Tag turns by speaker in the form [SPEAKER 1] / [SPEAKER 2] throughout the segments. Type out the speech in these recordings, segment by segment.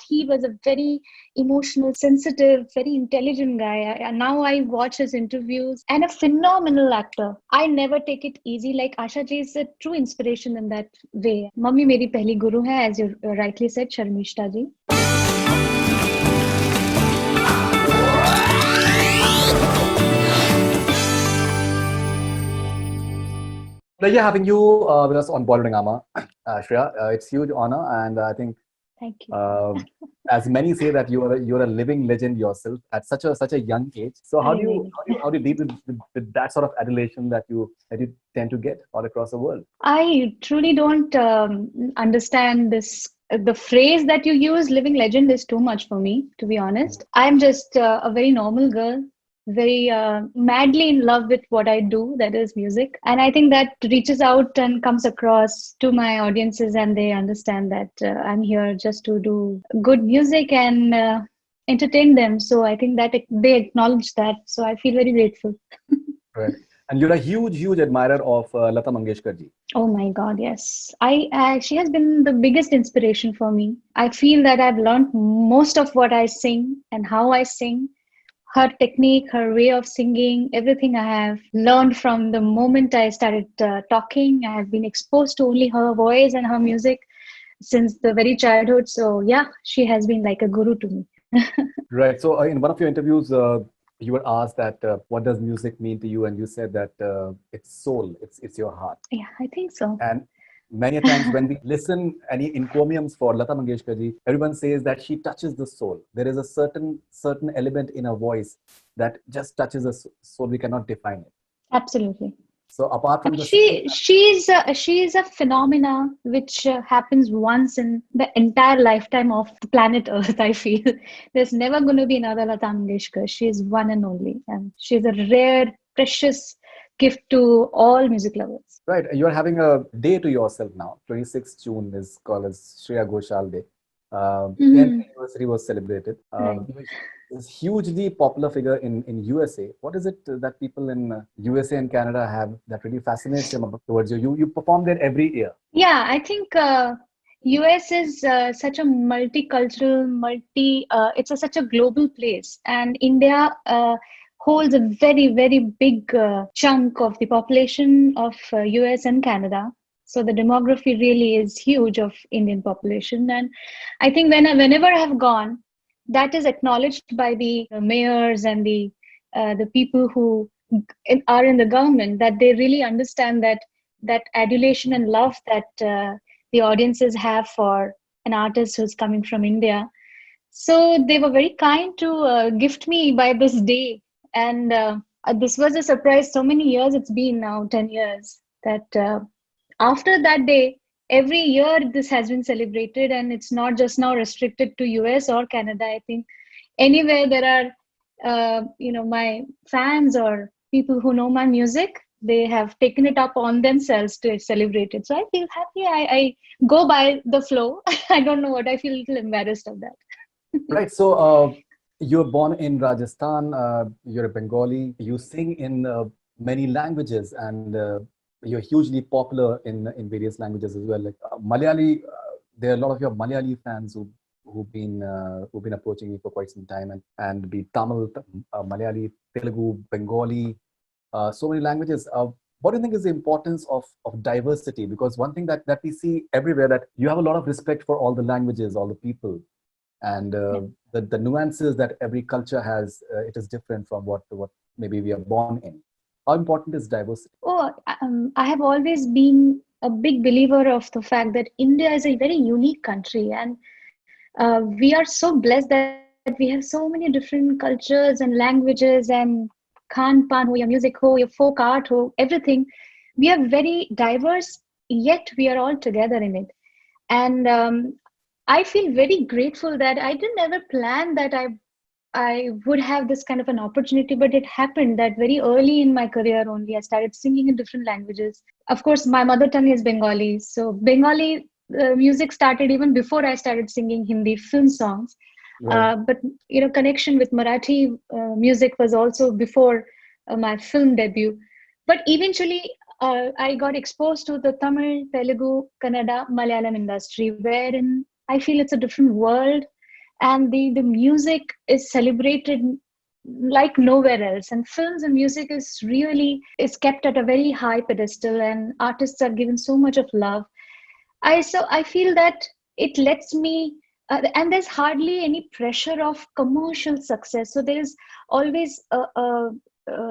[SPEAKER 1] he was a very emotional, sensitive, very intelligent guy. And now I watch his interviews, and a phenomenal actor. I never take it easy. Like Asha ji is a true inspiration in that way. Mummy meri pehli guru hai, as you rightly said, Sharmishta ji.
[SPEAKER 2] Pleasure having you with us on Bollywood Hungama, Shreya. It's huge honor, and I think,
[SPEAKER 1] Thank you.
[SPEAKER 2] as many say, that you're a living legend yourself at such a young age. So how do you deal with that sort of adulation that you tend to get all across the world?
[SPEAKER 1] I truly don't understand this. The phrase that you use, living legend, is too much for me, to be honest. I'm just a very normal girl, very madly in love with what I do, that is music. And I think that reaches out and comes across to my audiences, and they understand that I'm here just to do good music and entertain them. So I think that they acknowledge that. So I feel very grateful.
[SPEAKER 2] Right. And you're a huge admirer of Lata Mangeshkar ji.
[SPEAKER 1] Oh my God, yes. She has been the biggest inspiration for me. I feel that I've learned most of what I sing and how I sing. Her technique, her way of singing, everything I have learned from the moment I started talking. I have been exposed to only her voice and her music since the very childhood. So yeah, she has been like a guru to me.
[SPEAKER 2] Right. So in one of your interviews, you were asked that what does music mean to you, and you said that it's soul, it's your heart.
[SPEAKER 1] Yeah, I think so.
[SPEAKER 2] And many a times when we listen any encomiums for Lata Mangeshkar ji, everyone says that she touches the soul. There is a certain element in her voice that just touches the soul. We cannot define it.
[SPEAKER 1] Absolutely.
[SPEAKER 2] So apart from
[SPEAKER 1] she's a phenomena which happens once in the entire lifetime of planet Earth. I feel there's never going to be another Lata Mangeshkar. She's one and only, and she's a rare, precious gift to all music lovers.
[SPEAKER 2] Right, you're having a day to yourself now. 26th June is called as Shreya Ghoshal Day. 10th anniversary was celebrated.
[SPEAKER 1] Right.
[SPEAKER 2] Is hugely popular figure in USA. What is it that people in USA and Canada have that really fascinates them towards you? You perform there every year.
[SPEAKER 1] Yeah, I think US is such a multicultural, it's such a global place, and India holds a very big chunk of the population of US and Canada. So the demography really is huge of Indian population, and I think whenever I have gone, that is acknowledged by the mayors and the people who are in the government, that they really understand that adulation and love that the audiences have for an artist who's coming from India. So they were very kind to gift me by this day. And this was a surprise. So many years it's been now, 10 years, that after that day, every year this has been celebrated, and it's not just now restricted to US or Canada. I think anywhere there are, my fans or people who know my music, they have taken it up on themselves to celebrate it. So I feel happy. I go by the flow. I don't know what. I feel a little embarrassed of that.
[SPEAKER 2] Right. So you're born in Rajasthan. You're a Bengali. You sing in many languages, and you're hugely popular in various languages as well. Like Malayali, there are a lot of your Malayali fans who've been approaching me for quite some time, and be Tamil, Malayali, Telugu, Bengali, so many languages. What do you think is the importance of diversity? Because one thing that we see everywhere, that you have a lot of respect for all the languages, all the people, and the nuances that every culture has. It is different from what maybe we are born in. How important is diversity?
[SPEAKER 1] Oh, I have always been a big believer of the fact that India is a very unique country, and we are so blessed that we have so many different cultures and languages and khan pan ho, your music ho, your folk art ho, everything. We are very diverse, yet we are all together in it. And I feel very grateful that I didn't ever plan that I would have this kind of an opportunity, but it happened that very early in my career only, I started singing in different languages. Of course, my mother tongue is Bengali. So Bengali music started even before I started singing Hindi film songs.
[SPEAKER 2] Right.
[SPEAKER 1] But, connection with Marathi music was also before my film debut. But eventually, I got exposed to the Tamil, Telugu, Kannada, Malayalam industry, wherein I feel it's a different world. and the music is celebrated like nowhere else, and films and music is kept at a very high pedestal, and artists are given so much of love. I feel that it lets me, and there's hardly any pressure of commercial success. So there is always a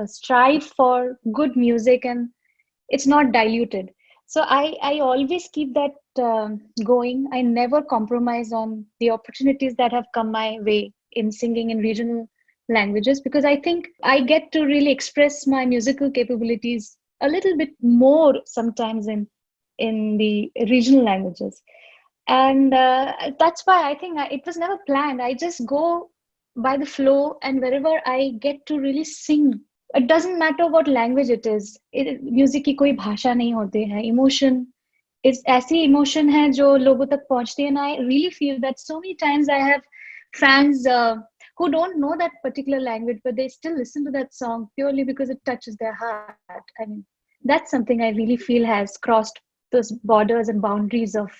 [SPEAKER 1] strive for good music, and it's not diluted. So I always keep that going. I never compromise on the opportunities that have come my way in singing in regional languages, because I think I get to really express my musical capabilities a little bit more sometimes in the regional languages. And that's why I think it was never planned. I just go by the flow, and wherever I get to really sing, it doesn't matter what language it is. Music की कोई भाषा नहीं होती है. Emotion is ऐसी emotion है जो लोगों तक पहुंचती है. And I really feel that so many times I have fans who don't know that particular language, but they still listen to that song purely because it touches their heart. I mean, that's something I really feel has crossed those borders and boundaries of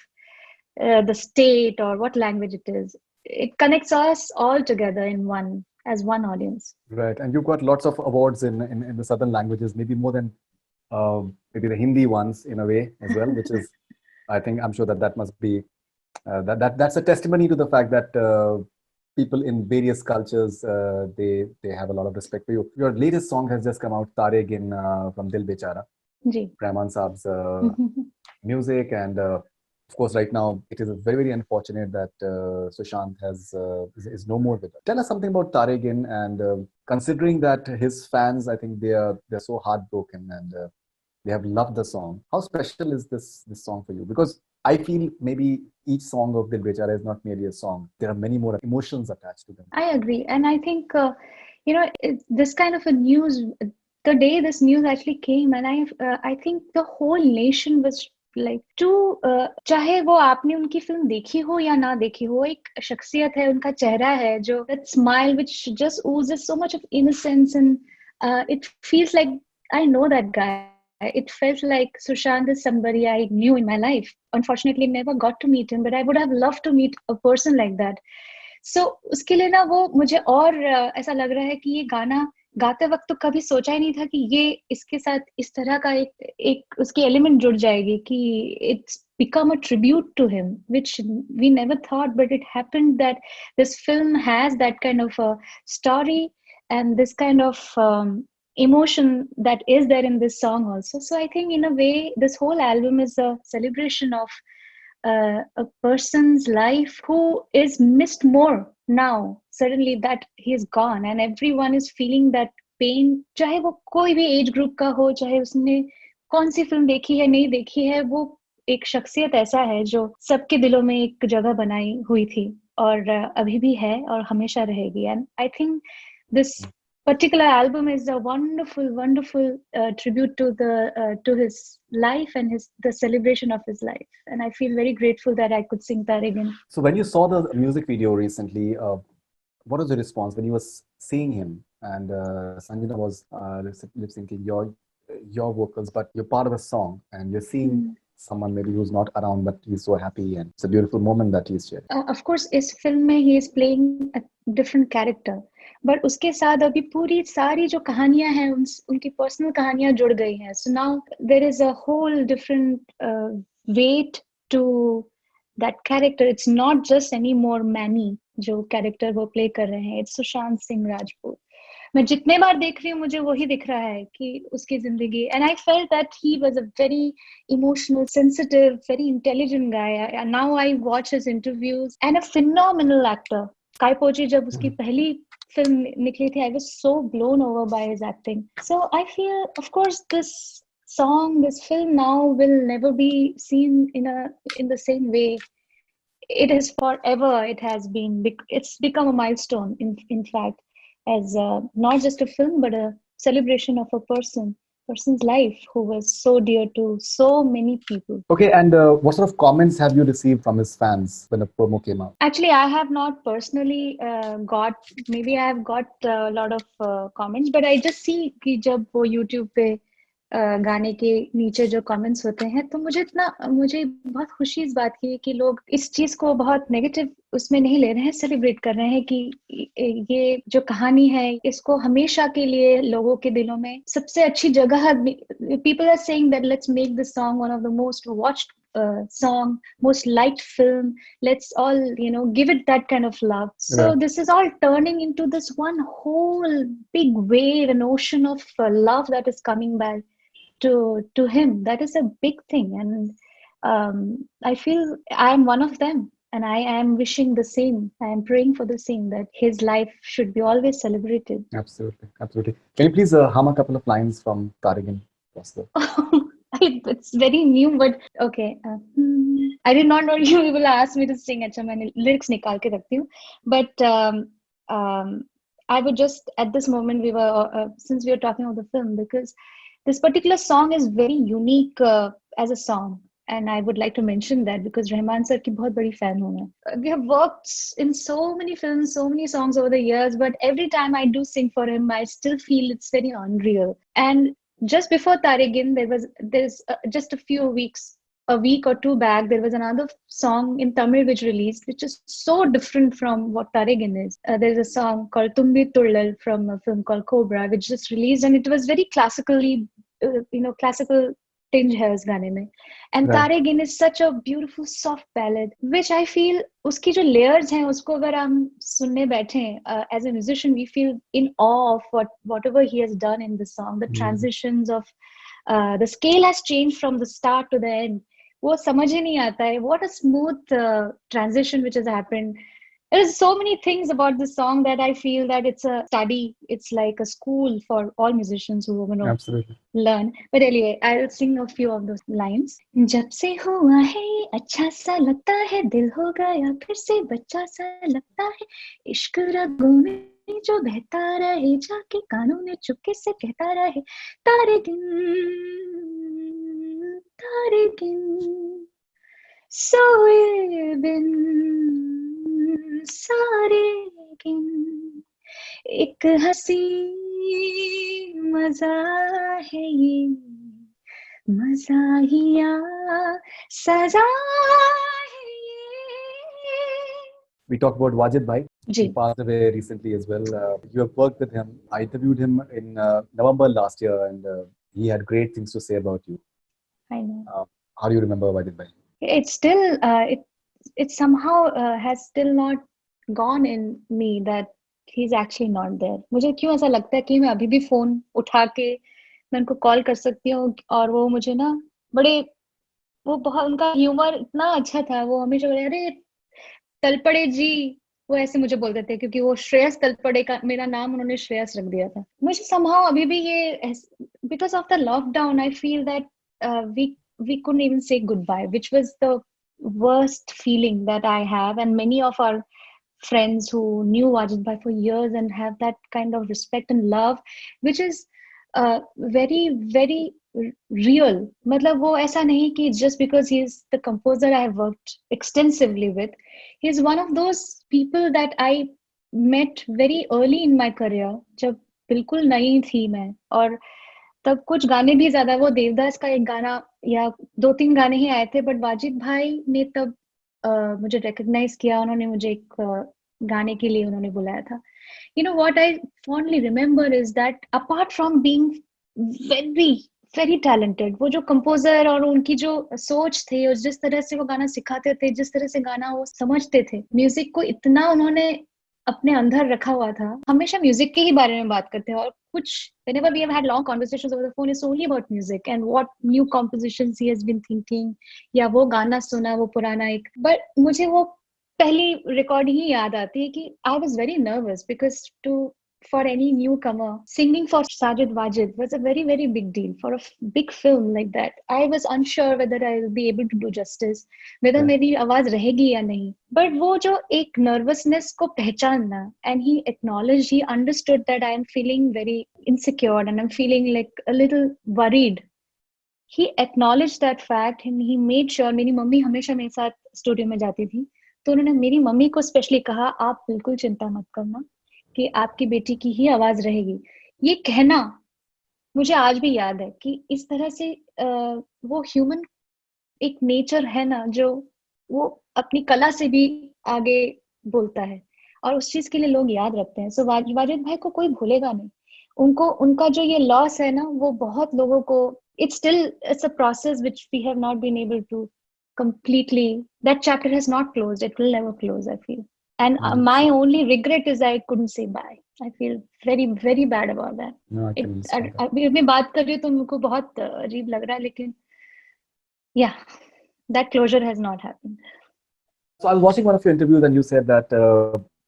[SPEAKER 1] the state or what language it is. It connects us all together in one, as one audience.
[SPEAKER 2] Right, and you've got lots of awards in the southern languages, maybe more than maybe the Hindi ones in a way as well, which is, I'm sure that must be that's a testimony to the fact that people in various cultures they have a lot of respect for you. Your latest song has just come out, Tare Gin, from Dil Bechara, Rahman Saab's music, and of course, right now it is very, very unfortunate that Sushant is no more with us. Tell us something about Tare Gin, and considering that his fans, I think they're so heartbroken, and they have loved the song. How special is this song for you? Because I feel maybe each song of Dil Bechara is not merely a song. There are many more emotions attached to them.
[SPEAKER 1] I agree, and I think this kind of a news. The day this news actually came, and I think the whole nation was like to चाहे वो आपने उनकी film देखी हो या ना देखी हो, एक शख्सियत है, उनका चेहरा है जो that smile which just oozes so much of innocence, and it feels like I know that guy. It felt like Sushant is somebody I knew in my life. Unfortunately, never got to meet him, but I would have loved to meet a person like that. So उसके लिए ना वो मुझे और ऐसा लग रहा है कि ये गाना गाते वक्त तो कभी सोचा ही नहीं था कि ये इसके साथ इस तरह का एक उसकी एलिमेंट जुड़ जाएगी कि it's become a tribute to him, which we never thought, but it happened that this film has that kind of a story and this kind of emotion that is there in this song also. So I think in a way this whole album is a celebration of a person's life who is missed more now suddenly that he is gone, and everyone is feeling that pain, चाहे वो कोई भी age group का हो, चाहे उसने कौन सी film देखी है नहीं देखी है, वो एक शख्सियत ऐसा है जो सबके दिलों में एक जगह बनाई हुई थी और अभी भी है और हमेशा रहेगी. And I think this particular album is a wonderful tribute to his life and the celebration of his life, and I feel very grateful that I could sing that again.
[SPEAKER 2] So when you saw the music video recently, what was the response when you were seeing him and Sanjana was lip syncing your vocals, but you're part of a song and you're seeing someone maybe who's not around, but he's so happy, and it's a beautiful moment that he's sharing.
[SPEAKER 1] Of course, इस film में he is playing a different character, but उसके साथ अभी पूरी सारी जो कहानियां हैं उनकी personal कहानियां जुड़ गई हैं. So now there is a whole different weight to that character. It's not just anymore Manny जो character वो play कर रहे हैं. It's Sushant Singh Rajput. मैं जितने बार देख रही हूँ मुझे वही दिख रहा है कि उसकी जिंदगी, and I felt that he was a very emotional, sensitive, very intelligent guy. And now I watch his interviews, and a phenomenal actor. Kai Po Chi जब उसकी पहली फिल्म निकली थी, I was so blown over by his acting. So I feel, of course, this film now will never be seen in the same way. It is forever. It's become a milestone. In fact, as not just a film, but a celebration of a person's life who was so dear to so many people.
[SPEAKER 2] Okay, and what sort of comments have you received from his fans when the promo came out?
[SPEAKER 1] Actually, I have not personally maybe I have got a lot of comments, but I just see कि जब वो YouTube पे गाने के नीचे जो comments होते हैं, तो मुझे बहुत खुशी इस बात की है कि लोग इस चीज को बहुत नेगेटिव उसमें नहीं ले रहे हैं, सेलिब्रेट कर रहे हैं कि ये जो कहानी है इसको हमेशा के लिए लोगों के दिलों में सबसे अच्छी जगह, people are saying that let's make this song one of the most watched song, most liked film. Let's all, give it that kind of love. So
[SPEAKER 2] Right.
[SPEAKER 1] this is all turning into this one whole big wave, an ocean of love that is coming back to him. That is a big thing, and I feel I am one of them, and I am wishing the same. I am praying for the same, that his life should be always celebrated.
[SPEAKER 2] Absolutely, absolutely. Can you please hum a couple of lines from Tariq Costa?
[SPEAKER 1] It's very new, but okay. I did not know you will ask me to sing. अच्छा, मैंने lyrics निकाल के रखती हूँ. But I would just, at this moment, since we were talking about the film, because this particular song is very unique as a song. And I would like to mention that because Rahman sir की बहुत बड़ी fan हूँ मैं. We have worked in so many films, so many songs over the years, but every time I do sing for him, I still feel it's very unreal. And just before Tarigin, there's just a week or two back, there was another song in Tamil which released, which is so different from what Tarigin is. There's a song called Tumbi Tullal from a film called Cobra, which just released, and it was very classically, classical tinge है उस गाने में. And
[SPEAKER 2] Right.
[SPEAKER 1] Tarigin is such a beautiful soft ballad, which I feel उसकी जो layers हैं उसको अगर हम सुनने बैठे, as a musician we feel in awe of whatever he has done in the song. The transitions of the scale has changed from the start to the end. वो समझ ही नहीं आता है. What a smooth transition which has happened. There's so many things about this song that I feel that it's a study. It's like a school for all musicians who want to
[SPEAKER 2] Absolutely.
[SPEAKER 1] learn. But anyway, I'll sing a few of those lines. जब से हुआ है अच्छा सा लगता है, दिल हो गया फिर से बच्चा सा लगता है, इश्क रगों में जो बहता रहे, जाके कानों में चुपके से कहता रहे, तारे गिन सोए बिन सारे गिन, एक हंसी मजा है ये, मजाहिया सजा है ये.
[SPEAKER 2] We talked about Wajid Bhai.
[SPEAKER 1] Ji.
[SPEAKER 2] He passed away recently as well. You have worked with him. I interviewed him in November last year, and he had great things to say about you.
[SPEAKER 1] I know.
[SPEAKER 2] How do you remember Wajid Bhai?
[SPEAKER 1] It's still it somehow has still not gone in me that he's actually not there. मुझे क्यों ऐसा लगता है कि मैं अभी भी phone उठा के मैं उनको कॉल कर सकती हूँ, और वो मुझे ना वो बहुत, उनका ह्यूमर इतना अच्छा था. वो हमेशा बोले, अरे तलपड़े जी, वो ऐसे मुझे बोलते थे क्योंकि वो श्रेयस तलपड़े का मेरा नाम उन्होंने श्रेयस रख दिया था. मुझे somehow अभी भी ये, because of the lockdown, I feel that we couldn't even say goodbye, which was the worst feeling that I have, and many of our friends who knew Wajid Bhai for years and have that kind of respect and love, which is very very real. मतलब वो ऐसा नहीं कि just because he is the composer I have worked extensively with, he is one of those people that I met very early in my career, जब बिल्कुल नई थी मैं, और तब कुछ गाने भी ज्यादा, वो देवदास का एक गाना या 2-3 गाने ही आए थे, बट वाजिद भाई ने तब मुझे रिकॉग्नाइज किया. उन्होंने मुझे एक गाने के लिए उन्होंने बुलाया था. what I fondly remember is that apart from being very very talented, वो जो कंपोजर और उनकी जो सोच थी, और जिस तरह से वो गाना सिखाते थे, जिस तरह से गाना वो समझते थे, म्यूजिक को इतना उन्होंने अपने अंदर रखा हुआ था. हमेशा म्यूजिक के ही बारे में बात करते हैं, और कुछ whenever we have had long conversations over the phone, it's only about music and what new compositions he has been thinking, या वो गाना सुना वो पुराना एक. but मुझे वो पहली रिकॉर्ड ही याद आती है कि I was very nervous because for any newcomer, singing for Sajid Wajid was a very very big deal. For a big film like that, I was unsure whether I will be able to do justice, whether मेरी आवाज रहेगी या नहीं. But वो जो एक nervousness को पहचानना, and he acknowledged, he understood that I am feeling very insecure and I'm feeling like a little worried. He acknowledged that fact and he made sure. मेरी मम्मी हमेशा मेरे साथ स्टूडियो में जाती थी, तो उन्होंने मेरी मम्मी को स्पेशली कहा, आप बिल्कुल चिंता मत करना कि आपकी बेटी की ही आवाज रहेगी. ये कहना मुझे आज भी याद है कि इस तरह से वो ह्यूमन एक नेचर है ना, जो वो अपनी कला से भी आगे बोलता है, और उस चीज के लिए लोग याद रखते हैं। सो वाजिद भाई को कोई भूलेगा नहीं। उनको, उनका जो ये लॉस है ना, वो बहुत लोगों को, it's a process which we have not been able to completely, that chapter has not closed, it will never close, I feel. And my
[SPEAKER 2] 100%.
[SPEAKER 1] only regret is I couldn't say bye. I feel very very bad about that.
[SPEAKER 2] No, I can understand that.
[SPEAKER 1] अभी मैं बात कर रही हूँ तो मुझको बहुत अजीब लग रहा है, लेकिन yeah, that closure has not happened.
[SPEAKER 2] So I was watching one of your interviews, and you said that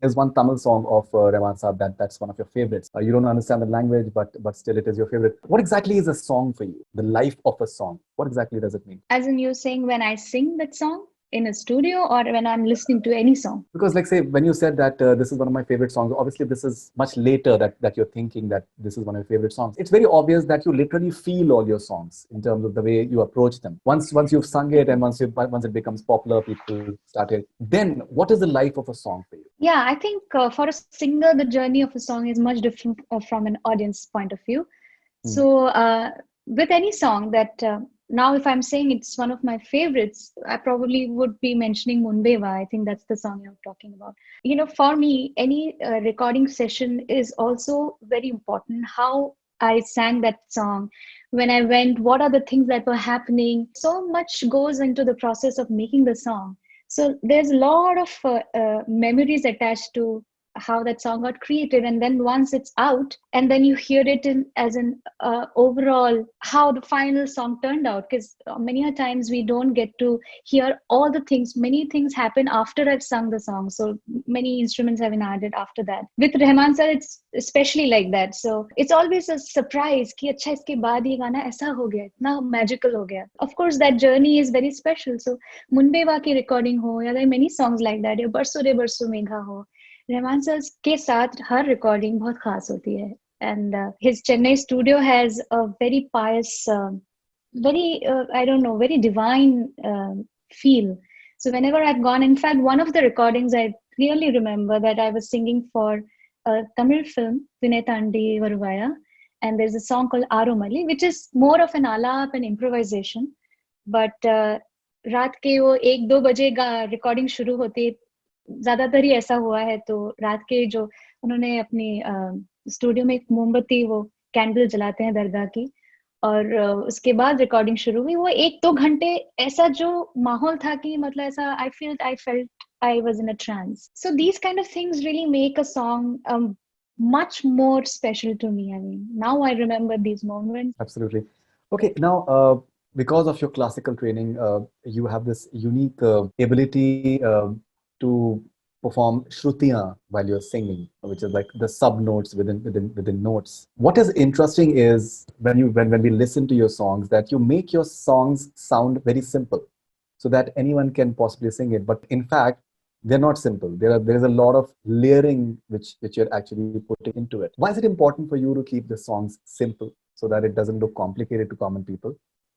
[SPEAKER 2] there's one Tamil song of Rahman Saab that's one of your favorites. You don't understand the language, but still it is your favorite. What exactly is a song for you? The life of a song. What exactly does it mean?
[SPEAKER 1] As in, you saying when I sing that song in a studio, or when I'm listening to any song?
[SPEAKER 2] Because, like, say, when you said that this is one of my favorite songs, obviously this is much later that you're thinking that this is one of your favorite songs. It's very obvious that you literally feel all your songs in terms of the way you approach them. Once you've sung it, and once it becomes popular, people start it. Then, what is the life of a song for you?
[SPEAKER 1] Yeah, I think for a singer, the journey of a song is much different from an audience point of view. So with any song that now, if I'm saying it's one of my favorites, I probably would be mentioning Munbeva. I think that's the song you're talking about. You know, for me, any recording session is also very important. How I sang that song, when I went, what are the things that were happening? So much goes into the process of making the song. So there's a lot of memories attached to how that song got created, and then once it's out, and then you hear it in as an overall how the final song turned out, because many a times we don't get to hear all the things. Many things happen after I've sung the song, so many instruments have been added after that. With Rahman sir, it's especially like that. So it's always a surprise कि अच्छा इसके बाद ये गाना ऐसा हो गया, इतना magical हो गया. Of course that journey is very special. So मुनबेवा की recording हो, या there are many songs like that, या बरसों रे बरसों मेघा हो, रहमान सर के साथ हर रिकॉर्डिंग बहुत खास होती है. And his Chennai studio has a very pious, very I don't know, very divine feel. So whenever I've gone, in fact, one of the recordings I clearly remember that I was singing for a Tamil film, Vinay Tandi Varuvaya, and there's a song called Aromali, which is more of an alap and improvisation. But रात के वो 1-2 बजे recording शुरू होती, ज्यादातर ही ऐसा हुआ है. तो रात के जो उन्होंने अपनी स्टूडियो में एक मोमबत्ती, वो कैंडल जलाते हैं दरगाह की, और उसके बाद रिकॉर्डिंग शुरू हुई. वो 1-2 घंटे ऐसा जो माहौल था कि मतलब ऐसा I felt I was in a trance. So these kind of things really make a song much more special to me. I mean, now I remember these moments.
[SPEAKER 2] Absolutely. Okay, now because of your classical training, you have this unique ability to perform shrutiyan while you're singing, which is like the sub notes within notes. What is interesting is when we listen to your songs, that you make your songs sound very simple, so that anyone can possibly sing it. But in fact, they're not simple. There's a lot of layering which you're actually putting into it. Why is it important for you to keep the songs simple so that it doesn't look complicated to common people?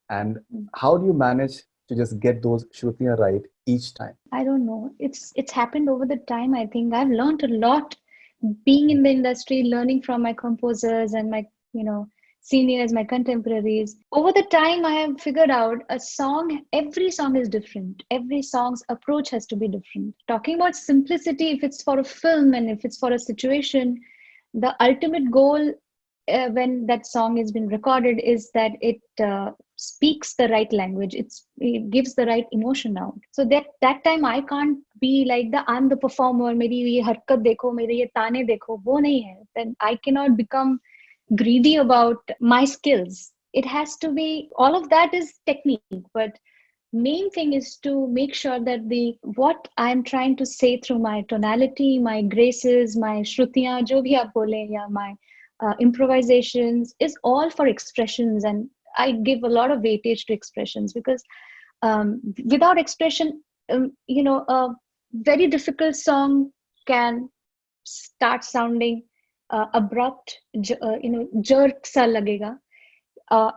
[SPEAKER 2] And how do you manage to just get those shrutiyan right each time?
[SPEAKER 1] I don't know. It's happened over the time. I think I've learned a lot being in the industry, learning from my composers and my, you know, seniors, my contemporaries. Over the time, I have figured out a song, every song is different. Every song's approach has to be different. Talking about simplicity, if it's for a film and if it's for a situation, the ultimate goal when that song has been recorded is that it speaks the right language. It gives the right emotion out. So that time I can't be like I'm the performer. मेरी ये हरकत देखो, मेरे ये ताने देखो, वो नहीं है. Then I cannot become greedy about my skills. It has to be, all of that is technique, but main thing is to make sure that what I'm trying to say through my tonality, my graces, my shrutiyan, jo bhi aap bole, ya my improvisations, is all for expressions. And I give a lot of weightage to expressions, because without expression, a very difficult song can start sounding abrupt, jerk sa lagega.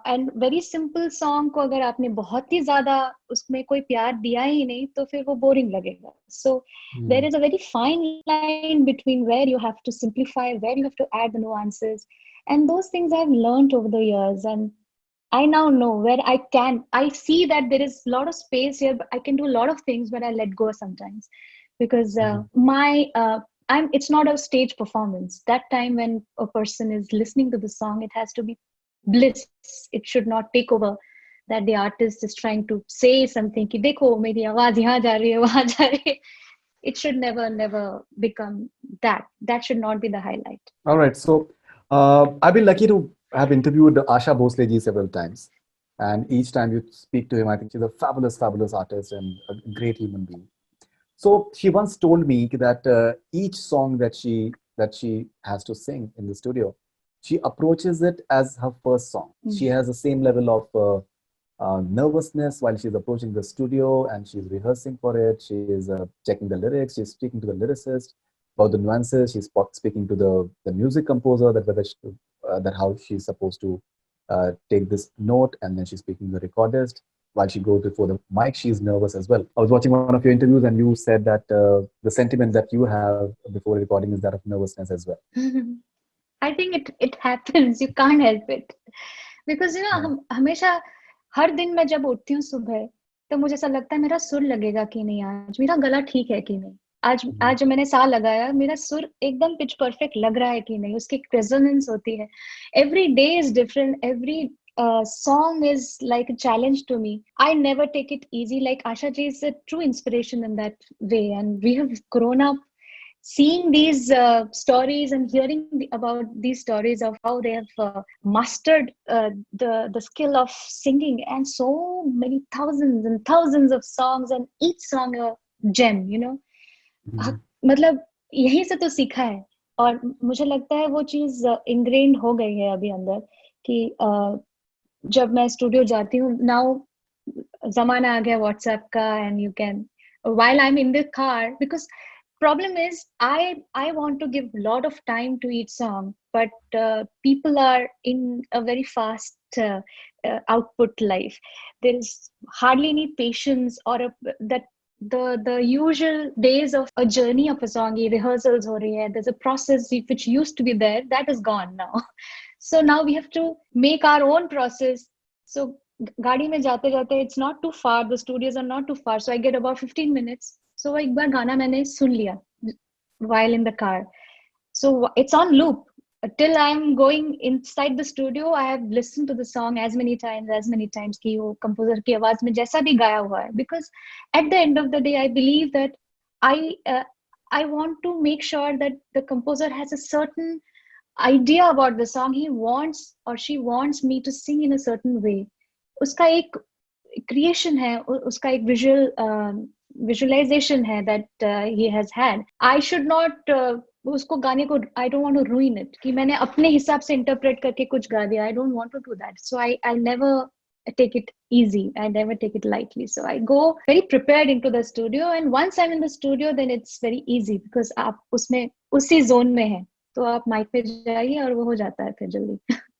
[SPEAKER 1] And very simple song को अगर आपने बहुत ही ज्यादा उसमें कोई प्यार दिया ही नहीं, तो फिर वो बोरिंग लगेगा. So there is a very fine line between where you have to simplify, where you have to add the nuances, And those things I've learned over the years, and I now know where I see that there is a lot of space here, but I can do a lot of things, but I let go sometimes because it's not a stage performance. That time when a person is listening to the song, it has to be bliss. It should not take over that the artist is trying to say something कि देखो मेरी आवाज यहाँ जा रही है वहाँ जा रही है. It should never become that. That should not be the highlight.
[SPEAKER 2] All right. So I've been lucky to have interviewed Asha Bhosle ji several times. And each time you speak to him, I think she's a fabulous, fabulous artist and a great human being. So she once told me that each song that she has to sing in the studio, she approaches it as her first song. Mm-hmm. She has the same level of nervousness while she's approaching the studio, and she's rehearsing for it. She is checking the lyrics. She's speaking to the lyricist about the nuances. She's speaking to the music composer that whether that how she's supposed to take this note, and then she's speaking to the recordist. While she goes before the mic, she's nervous as well. I was watching one of your interviews, and you said that the sentiment that you have before recording is that of nervousness as well.
[SPEAKER 1] I think it happens. You can't help it because हम हमेशा हर दिन मैं जब उठती हूँ सुबह तो मुझे ऐसा लगता है मेरा सुर लगेगा कि नहीं, आज मेरा गला ठीक है कि नहीं, आज मैंने सा लगाया मेरा सुर एकदम पिच परफेक्ट लग रहा है कि नहीं, उसकी एक रेजोनेंस होती है. Every day is different. Every song is like a challenge to me. I never take it easy. Like Asha ji is a true inspiration in that way, and we have grown up seeing these stories and hearing about these stories of how they have mastered the skill of singing, and so many thousands and thousands of songs, and each song a gem, मतलब यहीं से तो सीखा है. और मुझे लगता है वो चीज इंग्रेन्ड हो गई है अभी अंदर कि जब मैं स्टूडियो जाती हूँ, नाउ जमाना आ गया व्हाट्सएप का, and you can while I'm in the car, because problem is I want to give a lot of time to each song, but people are in a very fast output life. There is hardly any patience or that the usual days of a journey of a song, rehearsals ho rahi hai, there's a process which used to be there, that is gone now. So now we have to make our own process. So गाड़ी में जाते जाते, it's not too far, the studios are not too far, so I get about 15 minutes. So एक बार गाना मैंने सुन लिया while in the car, so it's on loop till I'm going inside the studio. I have listened to the song as many times कि वो composer की आवाज में जैसा भी गाया हुआ है, because at the end of the day I believe that I want to make sure that the composer has a certain idea about the song. He wants or she wants me to sing in a certain way. उसका एक creation है, उसका एक visualization है that he has had. I should not उसको गाने को I don't want to ruin it कि मैंने अपने हिसाब से interpret करके कुछ गा दिया. I don't want to do that. So I never take it easy. I never take it lightly. So I go very prepared into the studio, and once I'm in the studio, then it's very easy because आप उसमें उसी zone में हैं, तो आप mic पे जाइए और वो हो जाता है फिर जल्दी.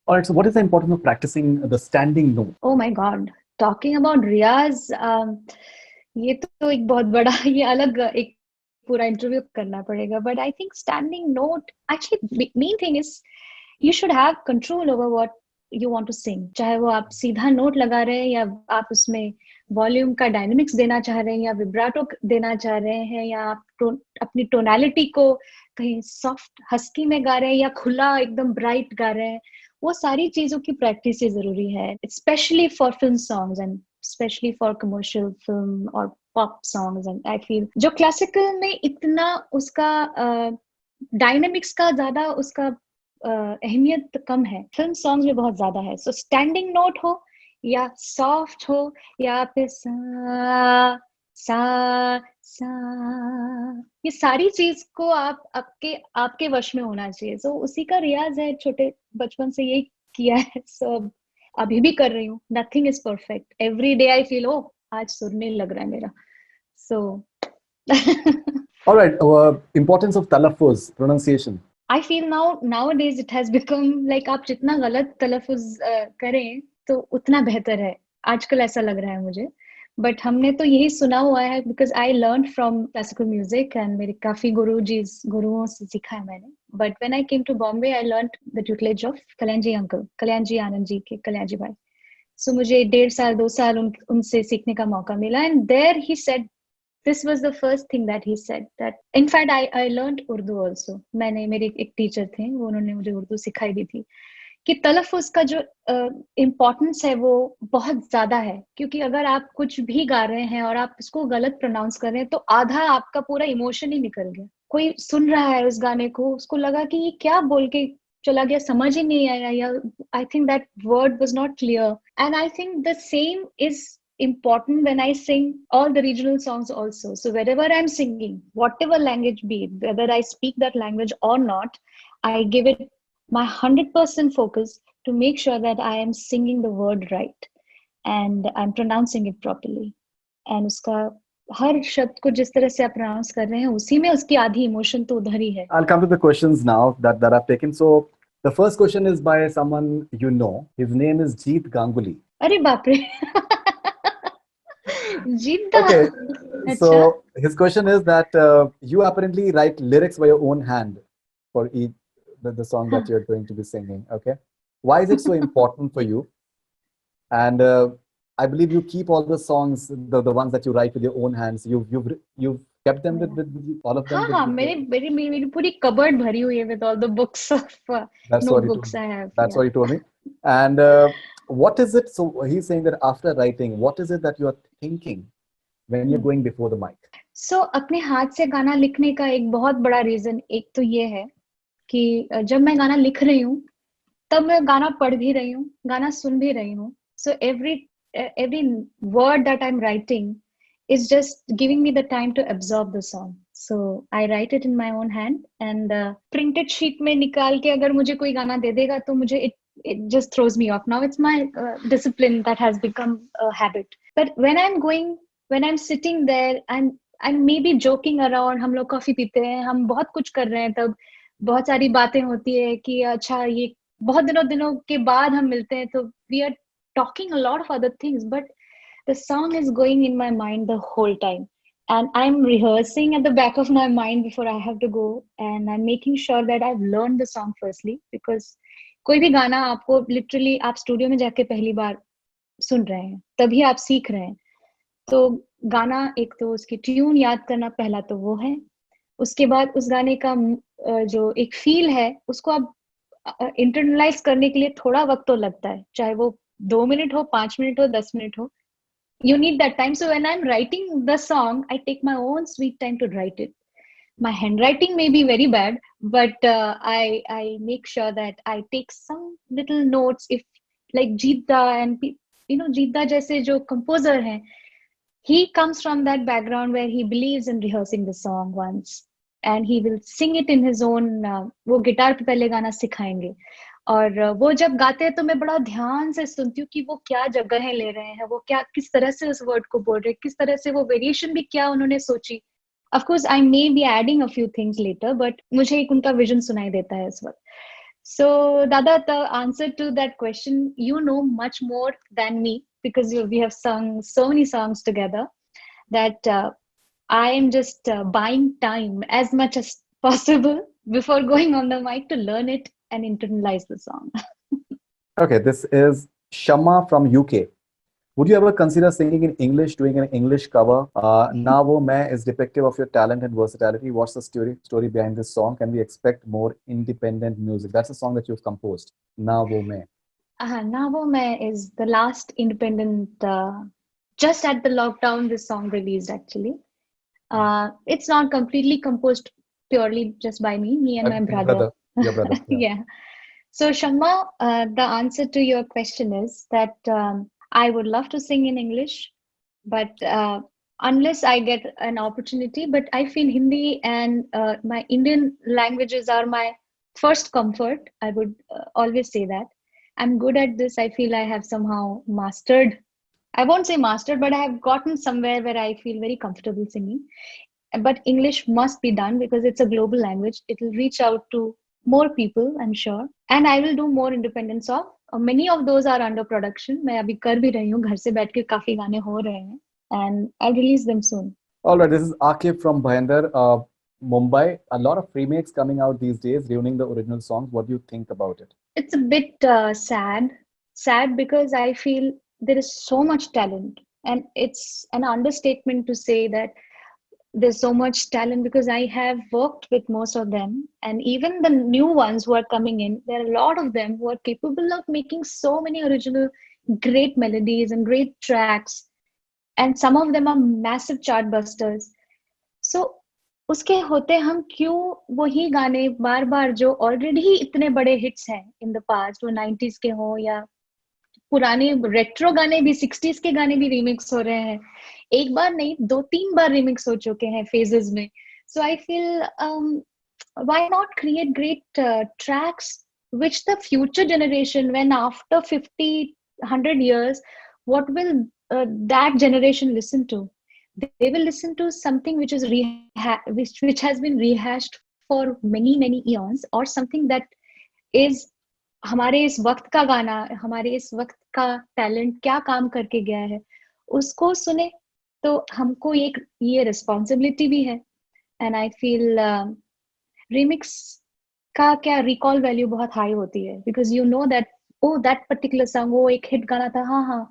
[SPEAKER 2] All right, so what is the importance of practicing the standing note?
[SPEAKER 1] Oh my God, talking about रियाज, ये तो एक बहुत बड़ा, ये अलग एक पूरा इंटरव्यू करना पड़ेगा. But I think standing note, actually main thing is you should have control over what you want to sing. चाहे वो आप सीधा नोट लगा रहे हैं या आप उसमें वॉल्यूम का डायनेमिक्स देना चाह रहे हैं या विब्राटो देना चाह रहे हैं या आप अपनी टोनालिटी को कहीं सॉफ्ट हस्की में गा रहे हैं या खुला एकदम ब्राइट गा रहे हैं, वो सारी चीजों की प्रैक्टिस जरूरी है, specially for film songs and specially for commercial film और pop songs. And I feel जो क्लासिकल में इतना उसका डायनेमिक्स का ज्यादा उसका अहमियत कम है, फिल्म सॉन्ग्स में बहुत ज्यादा है. सो स्टैंडिंग नोट हो या सॉफ्ट हो या फिर सा सा सा, ये सारी चीज को आप आपके वश में होना चाहिए. सो उसी का रियाज है, छोटे बचपन से यही किया है. सो अभी भी कर रही हूँ. Nothing is perfect. Every day I feel आज सुर नहीं लग रहा है मेरा. सो
[SPEAKER 2] all right, importance of talaffuz, pronunciation.
[SPEAKER 1] I feel nowadays it has become like आप जितना गलत तलफ़ुज़ करें तो उतना बेहतर है. आजकल ऐसा लग रहा है मुझे. बट हमने तो यही सुना हुआ है because I learned from classical music and मेरे काफी गुरुओं से सीखा है मैंने. But when I came to Bombay, I learned the tutelage of Kalyanji uncle, Kalyanji Anand ji के Kalyanji bhai. So मुझे 1.5 साल 2 साल उनसे सीखने का मौका मिला. And there he said, this was the first thing that he said, that in fact I learned Urdu also. मैंने मेरे एक टीचर थे, वो उन्होंने मुझे उर्दू सिखाई भी थी, कि तलफ़ुज़ का जो इम्पोर्टेंस है वो बहुत ज्यादा है. क्योंकि अगर आप कुछ भी गा रहे हैं और आप उसको गलत प्रोनाउंस कर रहे हैं तो आधा आपका पूरा इमोशन ही निकल गया. कोई सुन रहा है उस गाने को, उसको लगा कि ये क्या बोल के चला गया, समझ ही नहीं आया, या I think that word was not clear. And I think the same is important when I sing all the regional songs also. So wherever I'm singing, whatever language be it, whether I speak that language or not, I give it my 100% focus to make sure that I am singing the word right and I'm pronouncing it properly. And उसका हर शब्द को जिस तरह से आप pronounce कर रहे हैं, उसी में उसकी आधी emotion तो उधर ही है.
[SPEAKER 2] I'll come to the questions now that I've taken. So the first question is by someone you know. His name is Jeet Ganguly.
[SPEAKER 1] अरे बाप रे. जीत.
[SPEAKER 2] Okay, so his question is that you apparently write lyrics by your own hand for each the song that you're going to be singing. Okay, why is it so important for you? And I believe you keep all the songs, the ones that you write with your own hands. You've kept them with all of them.
[SPEAKER 1] हाँ, मेरी पूरी cupboard भरी हुई है with all the books of notebooks I have.
[SPEAKER 2] That's what he told me. And what is it? So he's saying that after writing, what is it that you are thinking when you're going before the mic?
[SPEAKER 1] So अपने हाथ से गाना लिखने का एक बहुत बड़ा reason एक तो ये है कि जब मैं गाना लिख रही हूँ तब मैं गाना पढ़ भी रही हूँ, गाना सुन भी रही हूँ. So every word that I'm writing is just giving me the time to absorb the song. So I write it in my own hand and printed sheet में निकाल के अगर मुझे कोई गाना दे देगा तो मुझे it just throws me off. Now it's my discipline that has become a habit. But when I'm sitting there and I'm maybe joking around, हम लोग कॉफी पीते हैं, हम बहुत कुछ कर रहे हैं, तब बहुत सारी बातें होती है कि अच्छा ये बहुत दिनों के बाद हम मिलते हैं, तो we are talking a lot of other things, but the song is going in my mind the whole time. And I'm rehearsing at the back of my mind before I have to go. And I'm making sure that I've learned the song firstly. Because कोई भी गाना आपको literally आप studio में जाके पहली बार सुन रहे हैं, तभी आप सीख रहे हैं. तो गाना एक तो उसकी ट्यून याद करना पहला तो वो है. उसके बाद उस गाने का जो एक फील है उसको आप इंटरनलाइज करने के लिए थोड़ा वक्त तो लगता है, चाहे वो 2 मिनट हो, 5 मिनट हो, 10 मिनट हो. You need that time. So when I'm writing the song, I take my own sweet time to write it. My handwriting may be very bad, but I make sure that I take some little notes. If like Jeet and Jeet जैसे जो composer हैं, he comes from that background where he believes in rehearsing the song once, and he will sing it in his own. वो guitar पे पहले गाना सिखाएंगे. और वो जब गाते हैं तो मैं बड़ा ध्यान से सुनती हूँ कि वो क्या जगहें ले रहे हैं, वो क्या किस तरह से उस वर्ड को बोल रहे हैं, किस तरह से वो वेरिएशन भी क्या उन्होंने सोची. Of course, I may be adding a few things later, but मुझे एक उनका विजन सुनाई देता है इस वक्त. So, Dada, the answer to that question, you know much more than me because we have sung so many songs together that I am just buying time as much as possible before going on the mic to learn it and internalize the song.
[SPEAKER 2] Okay, this is Shama from UK. Would you ever consider singing in English, doing an English cover? Na Wo Main is depictive of your talent and versatility. What's the story behind this song? Can we expect more independent music? That's a song that you've composed. Na Wo Main.
[SPEAKER 1] Na Wo Main is the last independent. Just at the lockdown, this song released actually. It's not completely composed purely just by me and my brother.
[SPEAKER 2] Your brother.
[SPEAKER 1] Yeah. So Shama, the answer to your question is that I would love to sing in English, but unless I get an opportunity, but I feel Hindi and my Indian languages are my first comfort. I would always say that. I'm good at this. I feel I have somehow mastered. I won't say mastered, but I have gotten somewhere where I feel very comfortable singing. But English must be done because it's a global language. It will reach out to more people, I'm sure. And I will do more independent songs. Many of those are under production. मैं अभी कर भी रही हूँ, घर से बैठ के काफी गाने हो रहे हैं, and I'll release them soon.
[SPEAKER 2] All right, this is Akif from Bhayandar. Mumbai, a lot of remakes coming out these days, ruining the original songs. What do you think about it?
[SPEAKER 1] It's a bit sad because I feel there is so much talent, and it's an understatement to say that there's so much talent because I have worked with most of them, and even the new ones who are coming in, there are a lot of them who are capable of making so many original, great melodies and great tracks, and some of them are massive chart busters. So उसके होते हम क्यों वही गाने बार बार जो already ही इतने बड़े hits हैं इन द पास्ट, वो 90s के हो या पुराने रेट्रो गाने भी, 60s के गाने भी रिमिक्स हो रहे हैं, एक बार नहीं 2-3 बार रिमिक्स हो चुके हैं फेजेस में. So I feel why not create great tracks which the future generation, when after 50-100 years, what will that generation listen to? They will listen to something which is which has been rehashed for many eons, or something that is हमारे इस वक्त का गाना, हमारे इस वक्त का talent क्या काम करके गया है उसको सुने. तो हमको ये रिस्पॉन्सिबिलिटी भी है. एंड आई फील रिमिक्स का क्या रिकॉल वैल्यू बहुत हाई होती है, because you know that oh that particular song, वो एक हिट गाना था, हाँ हाँ,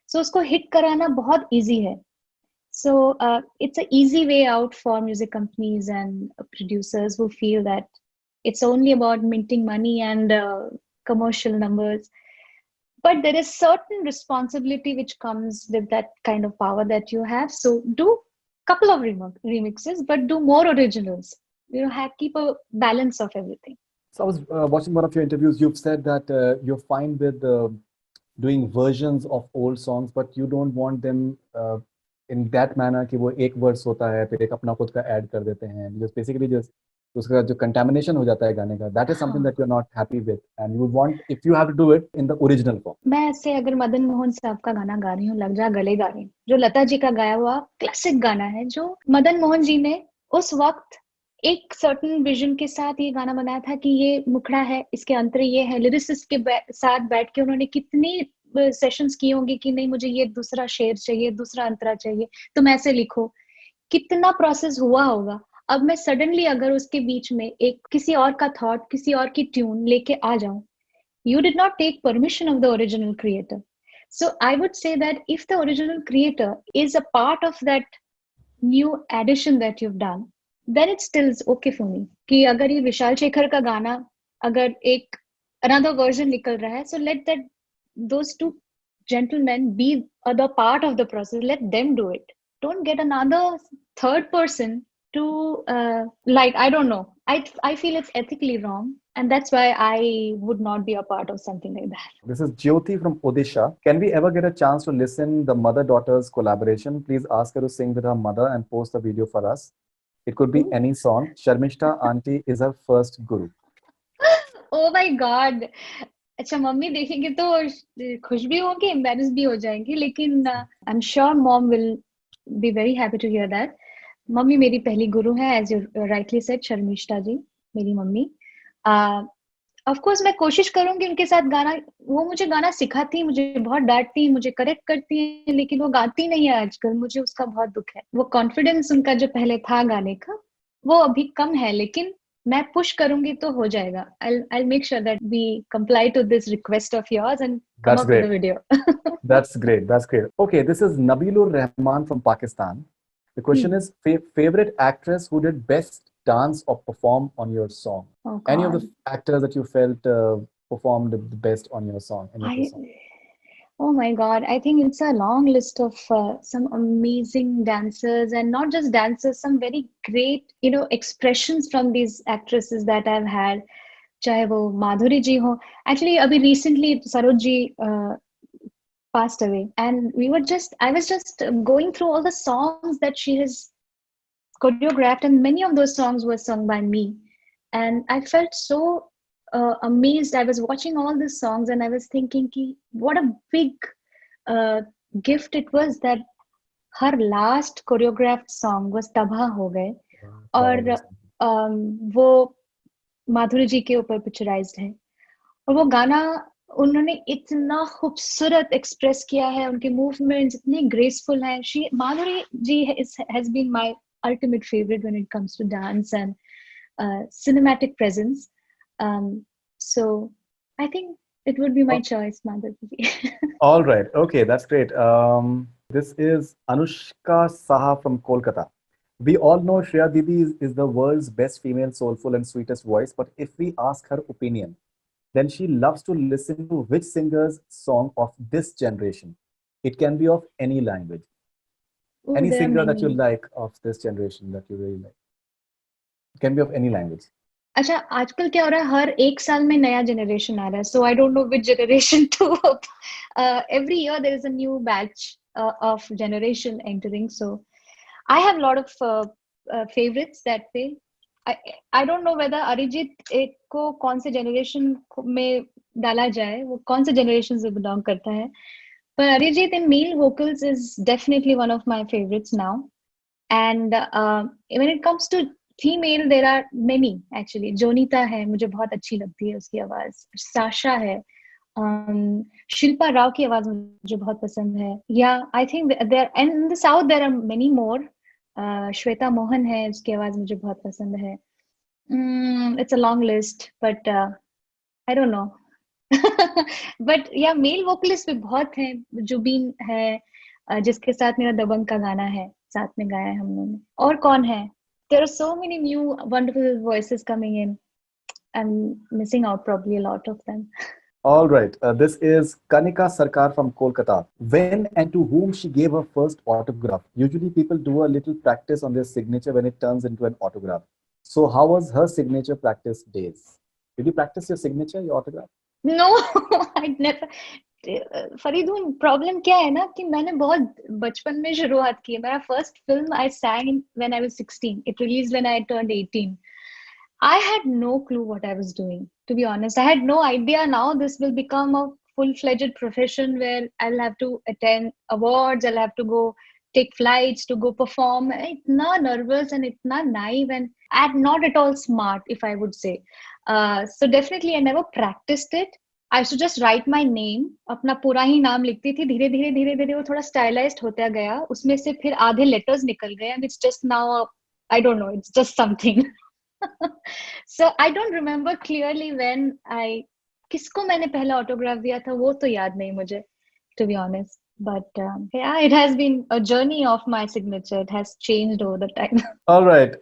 [SPEAKER 1] सो उसको हिट कराना बहुत इजी है. So it's an easy way out for music companies and producers who feel that it's only about minting money and commercial numbers. But there is certain responsibility which comes with that kind of power that you have. So do couple of remixes, but do more originals. You know, keep a balance of everything.
[SPEAKER 2] So I was watching one of your interviews. You've said that you're fine with doing versions of old songs, but you don't want them in that manner कि वो एक verse होता है फिर एक अपना खुद का ऐड कर देते हैं, because basically just उसका जो contamination हो जाता है गाने का, that is something that you're not happy with and you would want, if you have to do it, in the original form.
[SPEAKER 1] मैं ऐसे अगर मदन मोहन साहब का गाना गा रही हूँ, लग जा गले गा रही हूँ, जो लता जी का गाया हुआ क्लासिक गाना है, जो मदन मोहन जी ने उस वक्त एक सर्टन विजन के साथ ये गाना बनाया था कि ये मुखड़ा है, इसके अंतरे ये है, लिरिसिस्ट के साथ बैठ के उन्होंने कितनी सेशंस किए होंगे कि नहीं मुझे ये दूसरा शेर चाहिए, दूसरा अंतरा चाहिए, तुम ऐसे लिखो, कितना प्रोसेस हुआ होगा. अब मैं सडनली अगर उसके बीच में एक किसी और का थॉट, किसी और की ट्यून लेके आ जाऊं, you did not take permission of the original creator. So I would say that if the original creator is a part of that new addition that you've done, then it still is okay for me. कि अगर ये विशाल शेखर का गाना अगर एक another version निकल रहा है, so let those two gentlemen be the part of the process. Let them do it. Don't get another third person to like, I don't know. I feel it's ethically wrong, and that's why I would not be a part of something like that.
[SPEAKER 2] This is Jyoti from Odisha. Can we ever get a chance to listen the mother-daughters collaboration? Please ask her to sing with her mother and post the video for us. It could be any song. Sharmishta auntie is her first guru.
[SPEAKER 1] Oh my God. अच्छा, mummy देखेंगे तो खुश भी होंगे, embarrass भी हो जाएंगी, लेकिन I am sure mom will be very happy to hear that. Mummy मेरी पहली गुरु है, as you rightly said, Sharmishtha ji मेरी मम्मी. ऑफ कोर्स मैं कोशिश करूंगी उनके साथ गाना, वो मुझे गाना सिखाती, मुझे बहुत डांटती, मुझे करेक्ट करती है, लेकिन वो गाती नहीं है आजकल, मुझे उसका बहुत दुख है. वो कॉन्फिडेंस उनका जो पहले था गाने का, वो अभी कम है, लेकिन मैं पुश करूंगी तो हो जाएगा. I'll make sure that we comply to this request of yours and come up with a video.
[SPEAKER 2] That's great. That's great. Okay, this is Nabilur Rahman from Pakistan. The question is favorite actress who did best dance or perform on your song.
[SPEAKER 1] Oh,
[SPEAKER 2] any of the actors that you felt performed the best on your song, song?
[SPEAKER 1] Oh my God, I think it's a long list of some amazing dancers, and not just dancers, some very great, expressions from these actresses that I've had. चाहे वो माधुरी जी हो, actually अभी recently Saroj ji passed away, and I was just going through all the songs that she has choreographed, and many of those songs were sung by me, and I felt so amazed. I was watching all these songs and I was thinking ki what a big gift it was that her last choreographed song was तबाह हो गए, और वो माधुरी जी के ऊपर picturised है, और वो गाना उन्होंने इतना खूबसूरत एक्सप्रेस किया है, उनके मूवमेंट्स इतने ग्रेसफुल हैं. माधुरी जी has been my ultimate favorite when it comes to dance and cinematic presence. So I think it would be my choice, Madhavi.
[SPEAKER 2] All right. Okay, that's great. This is Anushka Saha from Kolkata. We all know Shreya Didi is the world's best female soulful and sweetest voice, but if we ask her opinion, then she loves to listen to which singer's song of this generation. It can be of any language.
[SPEAKER 1] Oh,
[SPEAKER 2] Any
[SPEAKER 1] there are
[SPEAKER 2] singer that you
[SPEAKER 1] many.
[SPEAKER 2] like of this generation that you really like. It can be of any language.
[SPEAKER 1] अच्छा आजकल क्या हो रहा है हर एक साल में नया जनरेशन आ रहा है so I don't know which generation to every year there is a new batch of generation entering so I have a lot of favorites that way I I don't know whether Arijit एक को कौन से generation में डाला जाए वो कौन से जनरेशन से बिलोंग करता है पर Arijit in male vocals is definitely one of my favorites now and when it comes to female there are many actually Jonita है मुझे बहुत अच्छी लगती है उसकी आवाज साशा है शिल्पा राव की आवाज मुझे बहुत पसंद है yeah I think there and in the south there are many more Shweta Mohan है उसकी आवाज मुझे बहुत पसंद है it's a long list but I don't know but yeah male vocalist भी बहुत हैं जुबीन है जिसके साथ मेरा दबंग का गाना है साथ में गाया है हम लोगों ने और कौन है there are so many new wonderful voices coming in. I'm missing out probably a lot of them.
[SPEAKER 2] All right. This is Kanika Sarkar from Kolkata. When and to whom she gave her first autograph? Usually people do a little practice on their signature when it turns into an autograph. So how was her signature practice days? Did you practice your signature, your autograph?
[SPEAKER 1] No, I'd never. Faridoon problem क्या है ना कि मैंने बहुत बचपन में शुरुआत की है मेरा first film I sang when I was 16 it released when I turned 18 I had no clue what I was doing to be honest I had no idea now this will become a full-fledged profession where I'll have to attend awards I'll have to go take flights to go perform itna nervous and itna naive and not at all smart if I would say so definitely I never practiced it I used to just write my name अपना पूरा ही नाम लिखती थी धीरे धीरे वो थोड़ा stylised होता गया उसमें से फिर आधे लेटर्स निकल गए and it's just now I don't know it's just something so I don't remember clearly when I किसको मैंने पहला ऑटोग्राफ दिया था वो तो याद नहीं मुझे to be honest but yeah it has been a journey of my signature it has changed over the time
[SPEAKER 2] all right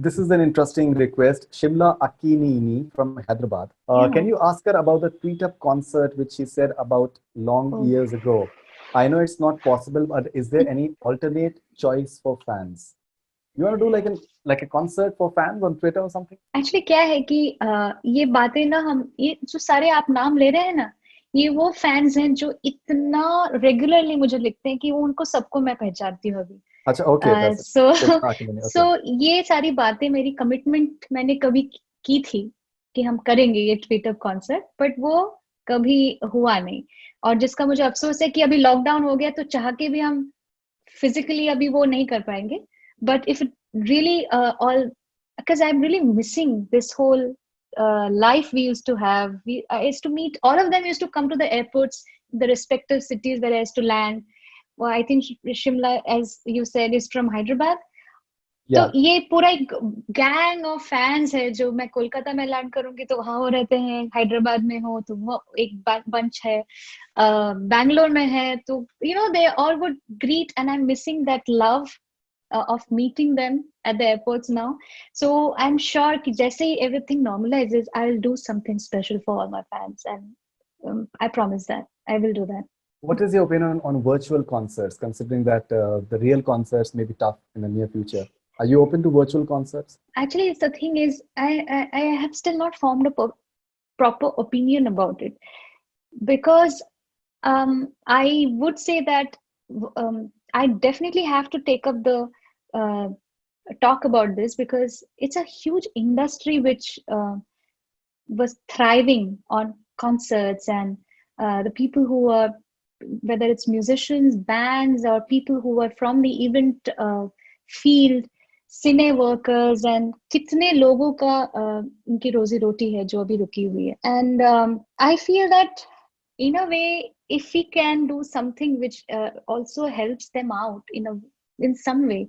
[SPEAKER 2] this is an interesting request Shimla Akinini from Hyderabad can you ask her about the tweet up concert which she said about long years ago I know it's not possible but is there any alternate choice for fans you want to do like a concert for fans on Twitter or something
[SPEAKER 1] actually क्या है कि ये बातें ना हम ये जो सारे आप नाम ले रहे हैं ना ये वो फैंस हैं जो इतना रेगुलरली मुझे लिखते हैं कि वो उनको सबको मैं पहचानती हूँ अभी
[SPEAKER 2] अच्छा ओके
[SPEAKER 1] सो ये सारी बातें मेरी कमिटमेंट मैंने कभी की थी कि हम करेंगे ये ट्विटर कॉन्सर्ट बट वो कभी हुआ नहीं और जिसका मुझे अफसोस है कि अभी लॉकडाउन हो गया तो चाह के भी हम फिजिकली अभी वो नहीं कर पाएंगे but if really all because I'm really missing this whole life we used to have I used to meet all of them used to come to the airports the respective cities where I used to land well I think Shimla as you said is from Hyderabad तो ये पूरा एक gang of fans है जो मैं कोलकाता में land करूंगी तो वहां वो रहते हैं हैदराबाद में हो तो वो एक बंच है बैंगलोर में है तो you know they all would greet and I am missing that love of meeting them at the airports now. So I'm sure कि जैसे ही everything normalizes, I'll do something special for all my fans, and I promise that I will do that.
[SPEAKER 2] What is your opinion on virtual concerts, considering that the real concerts may be tough in the near future? Are you open to virtual concerts?
[SPEAKER 1] Actually, the thing is, I have still not formed a proper opinion about it because I would say that I definitely have to take up the talk about this because it's a huge industry which was thriving on concerts and the people who are whether it's musicians bands or people who are from the event field cine workers and कितने लोगों का उनकी रोजी रोटी है जो अभी रुकी हुई है and I feel that in a way if we can do something which also helps them out in some way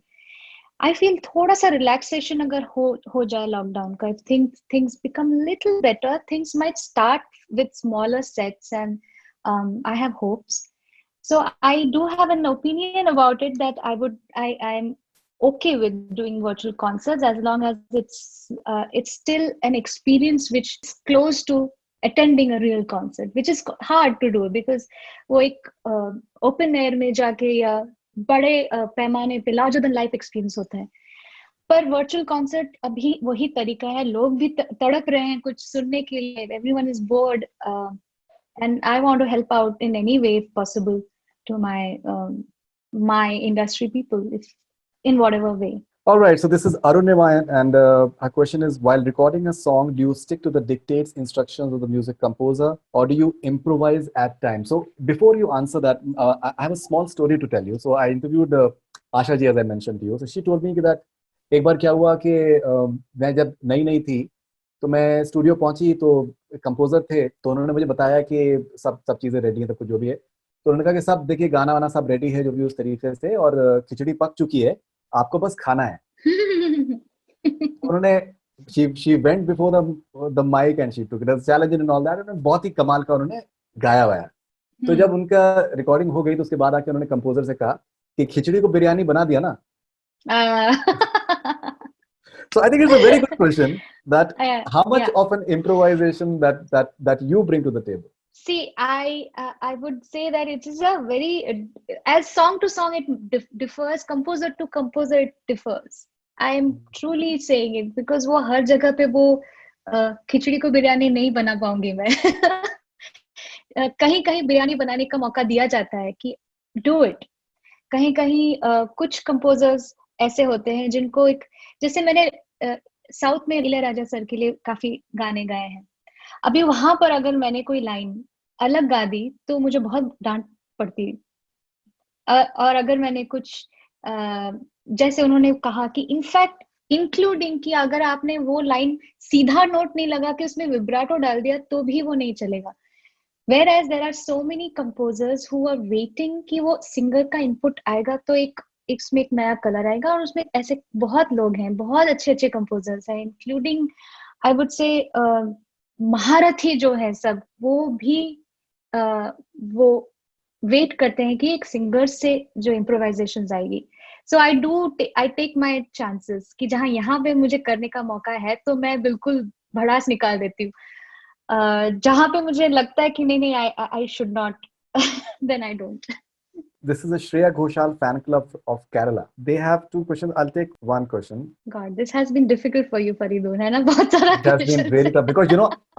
[SPEAKER 1] I feel थोड़ा सा रिलैक्सेशन अगर हो जाए लॉकडाउन का, things become little better, things might start with smaller sets and I have hopes. So I do have an opinion about it that I'm okay with doing virtual concerts as long as it's still an experience which is close to attending a real concert, which is hard to do because वो एक open air में जाके या बड़े पैमाने पे larger than life experience होता है. पर वर्चुअल कॉन्सर्ट अभी वही तरीका है, लोग भी तड़प रहे हैं कुछ सुनने के लिए, everyone is bored, and I want to help out in any way if possible to my industry people, if in whatever way.
[SPEAKER 2] All right, so this is Arun Nemayan, and our question is: while recording a song, do you stick to the dictates, instructions of the music composer, or do you improvise at times? So before you answer that, I have a small story to tell you. So I interviewed Asha ji, as I mentioned to you. So she told me that एक बार क्या हुआ कि मैं जब नई नई थी तो मैं स्टूडियो पहुंची तो कंपोजर थे, तो उन्होंने मुझे बताया कि सब चीजें रेडी हैं, सब कुछ जो भी है. तो उन्होंने कहा कि सब देखिए गाना वाना सब रेडी है जो भी उस तरीके से, और खिचड़ी पक चुकी है, आपको बस खाना है. उन्होंने she went before the mic and she took it as a challenge and all that, and बहुत ही कमाल का उन्होंने गाया हुआ है. तो जब उनका रिकॉर्डिंग हो गई तो उसके बाद आके उन्होंने कंपोजर से कहा कि खिचड़ी को बिरयानी बना दिया ना. So I think it's a very good question that how much of an improvisation that you bring to the table.
[SPEAKER 1] See, I would say that it is a very, as song to song it differs, composer to composer it differs. I am truly saying it because वो हर जगह पे वो खिचड़ी को बिरयानी नहीं बना पाऊंगी मैं. कहीं कहीं बिरयानी बनाने का मौका दिया जाता है कि do it. कहीं कहीं कुछ कंपोजर्स ऐसे होते हैं जिनको एक, जैसे मैंने साउथ में इलैयाराजा सर के लिए काफी गाने गाए हैं. अभी वहां पर अगर मैंने कोई लाइन अलग गा दी तो मुझे बहुत डांट पड़ती. और अगर मैंने कुछ जैसे उन्होंने कहा कि इनफैक्ट इंक्लूडिंग कि अगर आपने वो लाइन सीधा नोट नहीं लगा के उसमें विब्राटो डाल दिया तो भी वो नहीं चलेगा. Whereas there are so many composers who are waiting कि वो सिंगर का इनपुट आएगा तो इसमें एक नया कलर आएगा. और उसमें ऐसे बहुत लोग हैं, बहुत अच्छे अच्छे कंपोजर्स हैं, इंक्लूडिंग आई वुड से महारथी जो है सब, वो भी वो वेट करते हैं कि एक सिंगर से जो इम्प्रोवाइजेशंस आएगी. सो आई टेक माय चांसेस कि जहां यहाँ पे मुझे करने का मौका है तो मैं बिल्कुल भड़ास निकाल देती हूँ. जहां पे मुझे लगता है कि नहीं I should not, then I don't.
[SPEAKER 2] This is a Shreya Ghoshal fan club of Kerala. They have 2 questions. I'll take one question.
[SPEAKER 1] God, this has been difficult for you, Faridun, है ना? बहुत सारा
[SPEAKER 2] it has been really tough because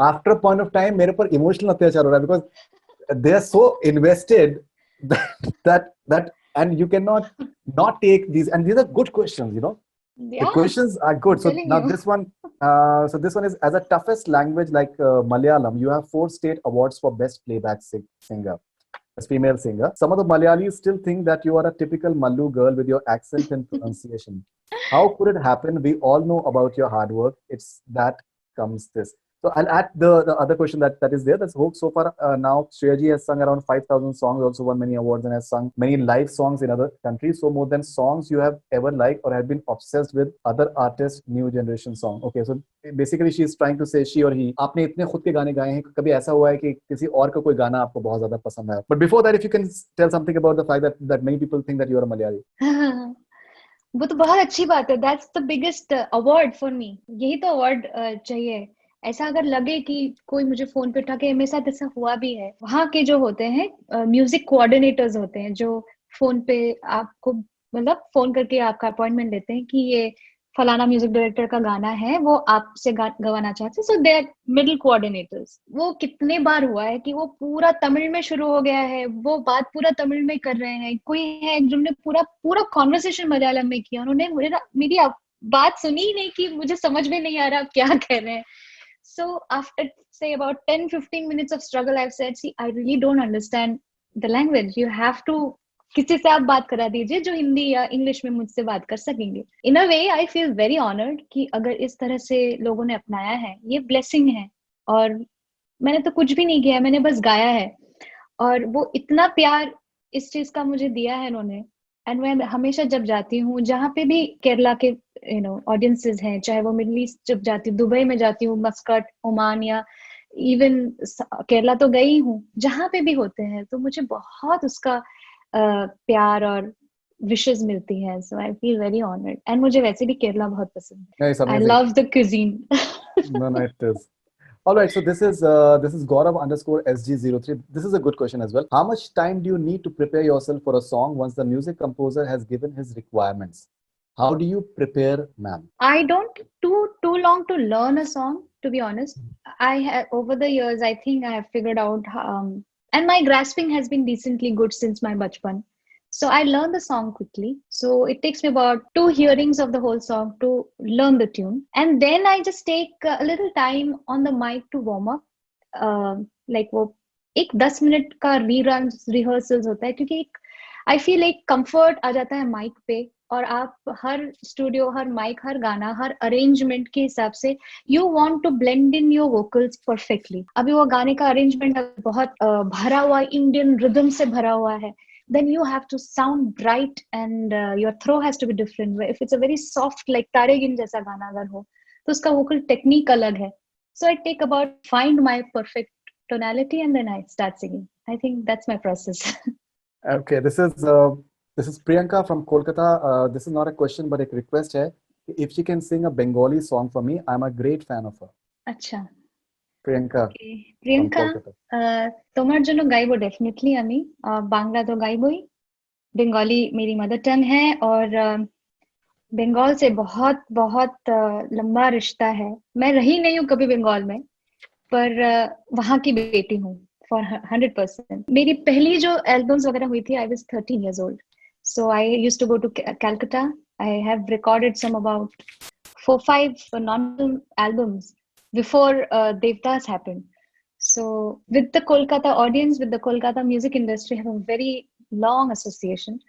[SPEAKER 2] after a point of time मेरे पर emotional अत्याचार हो रहा है because they are so invested that and you cannot not take these, and these are good questions.
[SPEAKER 1] Yeah,
[SPEAKER 2] the questions are good. So now this one is, as a toughest language like Malayalam, you have 4 state awards for best playback singer, as female singer. Some of the Malayalis still think that you are a typical Mallu girl with your accent and pronunciation. How could it happen? We all know about your hard work. It's that comes this. So I'll add the other question that is there. That's so far now Shreya ji has sung around 5,000 songs, also won many awards, and has sung many live songs in other countries. So more than songs you have ever liked or have been obsessed with other artists, new generation song. Okay, so basically she is trying to say, she or he, आपने इतने खुद के गाने गाए हैं, कभी ऐसा हुआ है कि किसी और का कोई गाना आपको बहुत ज्यादा पसंद आया? But before that, if you can tell something about the fact that many people think that you are a Malayali.
[SPEAKER 1] वो तो बहुत अच्छी बात है. That's the biggest award for me. यही तो award चाहिए. ऐसा अगर लगे कि कोई मुझे फोन पे उठा के, मेरे साथ ऐसा हुआ भी है, वहाँ के जो होते हैं म्यूजिक कोऑर्डिनेटर्स होते हैं जो फोन पे आपको मतलब फोन करके आपका अपॉइंटमेंट लेते हैं कि ये फलाना म्यूजिक डायरेक्टर का गाना है, वो आपसे गवाना चाहते हैं. सो दे आर मिडिल कोऑर्डिनेटर्स. वो कितने बार हुआ है कि वो पूरा तमिल में शुरू हो गया है, वो बात पूरा तमिल में कर रहे हैं. कोई है जिन्होंने पूरा कॉन्वर्सेशन मलयालम में किया, उन्होंने मेरी बात सुनी ही नहीं कि मुझे समझ में नहीं आ रहा आप क्या कह रहे हैं. So after say about 10-15 minutes of struggle, I've said, see, I really don't understand the language. You have to किसी से आप बात करा दीजिए जो हिंदी या इंग्लिश में मुझसे बात कर सकेंगे. In a way, I feel very honored कि अगर इस तरह से लोगों ने अपनाया है, ये blessing है. और मैंने तो कुछ भी नहीं किया, मैंने बस गाया है. और वो इतना प्यार इस चीज का मुझे दिया है इन्होंने एंड मैं हमेशा जब जाती हूँ जहाँ पे भी केरला के ऑडियंसेस हैं, चाहे वो मिडल ईस्ट, जब जाती हूँ दुबई में जाती हूँ, मस्कट, ओमान, या इवन केरला तो गई हूँ, जहाँ पे भी होते हैं तो मुझे बहुत उसका प्यार और विशेस मिलती हैं. So I feel very honoured. And मुझे वैसे भी केरला बहुत पसंद
[SPEAKER 2] Yeah, it's
[SPEAKER 1] है. I
[SPEAKER 2] amazing.
[SPEAKER 1] Love the cuisine.
[SPEAKER 2] No, no, it is. All right, so this is Gaurav underscore SG03. This is a good question as well. How much time do you need to prepare yourself for a song once the music composer has given his requirements? How do you prepare, ma'am?
[SPEAKER 1] I don't too long to learn a song, to be honest. I have over the years, I think I have figured out, and my grasping has been decently good since my bachpan. So I learn the song quickly. So it takes me about two hearings of the whole song to learn the tune, and then I just take a little time on the mic to warm up. Like वो एक 10 minute का rerun rehearsals होता है, क्योंकि एक I feel एक comfort आ जाता है माइक पे, और आप हर स्टूडियो, हर माइक, हर गाना, हर अरेंजमेंट के हिसाब से you want to blend in your vocals perfectly. अभी वो गाने का अरेंजमेंट बहुत भरा हुआ इंडियन रिदम से भरा हुआ है, then you have to sound bright, and your throw has to be different. If it's a very soft like तारे गिन जैसा गाना अगर हो तो उसका vocal technique अलग है. So I take about find my perfect tonality and then I start singing. I think that's my process.
[SPEAKER 2] Okay, this is Priyanka from Kolkata. This is not a question but a request hai. If she can sing a Bengali song for me, I'm a great fan of her.
[SPEAKER 1] আচ্ছা,
[SPEAKER 2] Priyanka
[SPEAKER 1] okay.
[SPEAKER 2] from
[SPEAKER 1] Priyanka,
[SPEAKER 2] Kolkata.
[SPEAKER 1] তোমার জন্য গাইবো definitely আমি. বাংলা তো গাইবোই, बंगाली मेरी mother tongue है, और बंगाल से बहुत बहुत लंबा रिश्ता है. मैं रही नहीं हूँ कभी बंगाल में, पर वहाँ की बेटी हूँ फॉर 100%. मेरी पहली जो एल्बम्स वगैरह हुई थी, I was 13 years old. So I used to go to Calcutta. I have recorded some about 4-5 non-film albums before Devdas happened. So with the Kolkata audience, with the Kolkata music industry, I have a very long association.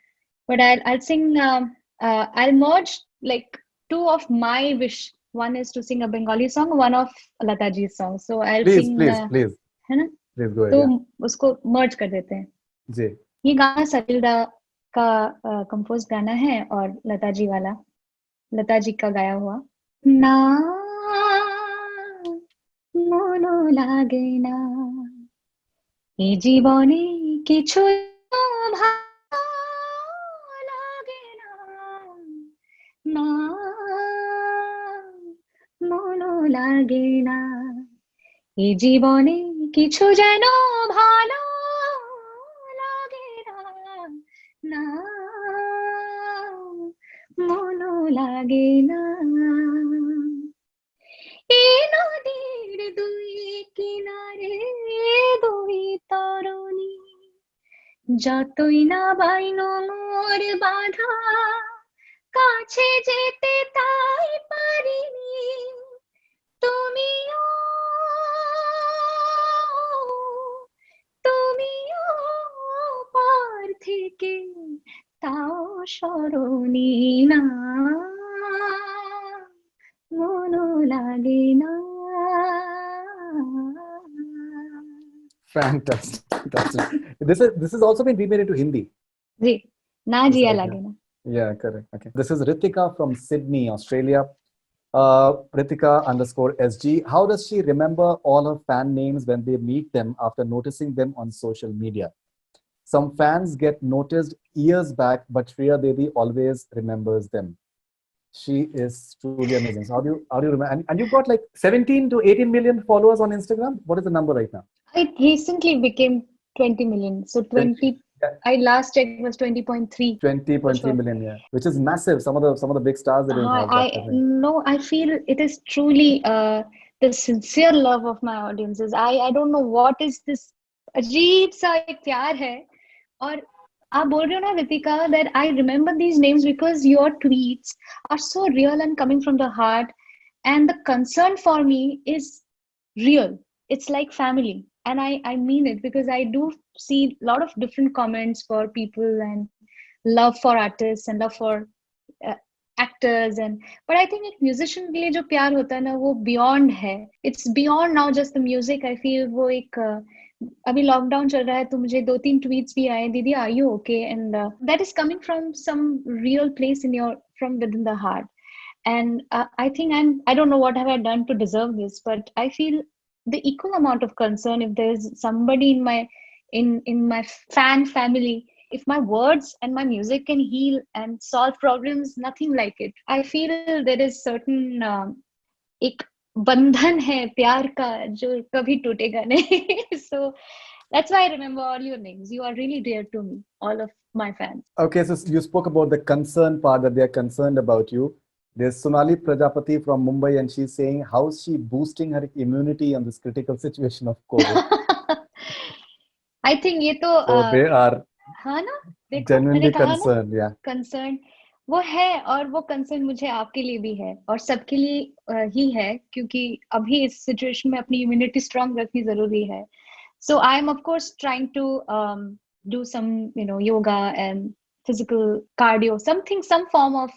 [SPEAKER 1] But I'll sing. I'll merge like two of my wish. One is to sing a Bengali song, one of Lata Ji's song. So I'll
[SPEAKER 2] Please,
[SPEAKER 1] sing.
[SPEAKER 2] please, please,
[SPEAKER 1] है ना?
[SPEAKER 2] please go ahead.
[SPEAKER 1] तो
[SPEAKER 2] Yeah.
[SPEAKER 1] उसको मर्ज कर देते हैं.
[SPEAKER 2] जी.
[SPEAKER 1] ये गाना सलील दा का कंपोज गाना है, और लता जी वाला, लता जी का गाया हुआ. ना মনো লাগে না এই জীবনে কিছু ভালো লাগে না, না মনো লাগে না এই জীবনে কিছু যেন ভালো লাগে না, না মনো লাগে না. এই নদীর দুই কিনারে দুই তরণী, যতই না বাইনো মোর বাধা, কাছে যেতে তাই পারিনি. তুমিও তুমিও পার থেকে তাও স্মরণী, না মনো লাগে না.
[SPEAKER 2] Fantastic. This has also been remade into Hindi.
[SPEAKER 1] जी, ना
[SPEAKER 2] This
[SPEAKER 1] जिया
[SPEAKER 2] idea.
[SPEAKER 1] लगे ना.
[SPEAKER 2] Yeah, correct. Okay. This is Ritika from Sydney, Australia. Ritika underscore SG. How does she remember all her fan names when they meet them after noticing them on social media? Some fans get noticed years back, but Shreya Devi always remembers them. She is truly amazing. So how do you remember? And you've got like 17 to 18 million followers on Instagram. What is the number right now?
[SPEAKER 1] It recently became 20 million. So 20, I last checked was 20.3.
[SPEAKER 2] 20.3 million, yeah, which is massive. Some of the big stars they don't have that. I think.
[SPEAKER 1] No, I feel it is truly the sincere love of my audiences. I don't know what is this अजीब सा एक प्यार है. और आप बोल रहे हो ना Ritika, that I remember these names because your tweets are so real and coming from the heart, and the concern for me is real. It's like family, and I mean it, because I do see a lot of different comments for people, and love for artists and love for actors, and but I think एक musician के लिए जो प्यार होता है ना, वो beyond है. It's beyond now just the music. I feel वो एक अभी लॉकडाउन चल रहा है तो मुझे 2-3 ट्वीट्स भी आए, दीदी are you okay, and that is coming from some real place in your, from within the heart. And I think I don't know what have I done to deserve this, but I feel the equal amount of concern if there's somebody in my fan family, if my words and my music can heal and solve problems, nothing like it. I feel there is certain एक बंधन है प्यार का जो कभी टूटेगा नहीं. So that's why I remember all your names. You are really dear to me, all of my fans.
[SPEAKER 2] Okay, so you spoke about the concern part, that they're concerned about you. There's Sonali Prajapati from Mumbai, and she's saying, how's she boosting her immunity on this critical situation of COVID?
[SPEAKER 1] I think ये तो
[SPEAKER 2] So they are
[SPEAKER 1] हाँ ना, देखो मैंने
[SPEAKER 2] genuinely
[SPEAKER 1] कहा ना,
[SPEAKER 2] concerned, yeah.
[SPEAKER 1] Concern वो है, और वो कंसर्न मुझे आपके लिए भी है और सबके लिए ही है, क्योंकि अभी इस सिचुएशन में अपनी इम्यूनिटी स्ट्रांग रखनी जरूरी है. So I am of course trying to do some, yoga and physical cardio, something, some form of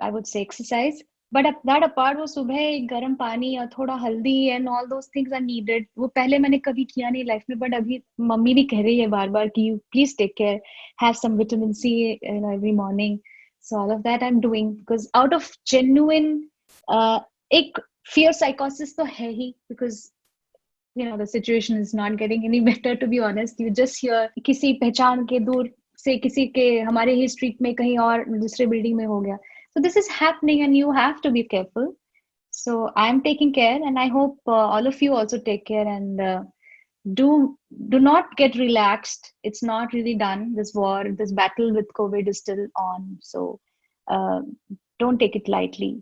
[SPEAKER 1] I would say exercise. But that apart, वो सुबह एक गर्म पानी और थोड़ा हल्दी and all those things are needed. वो पहले मैंने कभी किया नहीं लाइफ में, but अभी मम्मी भी कह रही है बार बार कि you please take care, have some vitamin C, every morning. So all of that I'm doing because out of genuine एक fear psychosis तो है ही, because the situation is not getting any better, to be honest. You just hear किसी पहचान के दूर से किसी के हमारे ही स्ट्रीट में कहीं और दूसरे बिल्डिंग में हो गया. So this is happening and you have to be careful. So I'm taking care, and I hope all of you also take care, and do not get relaxed. It's not really done. This war, this battle with COVID is still on. So uh, don't take it lightly.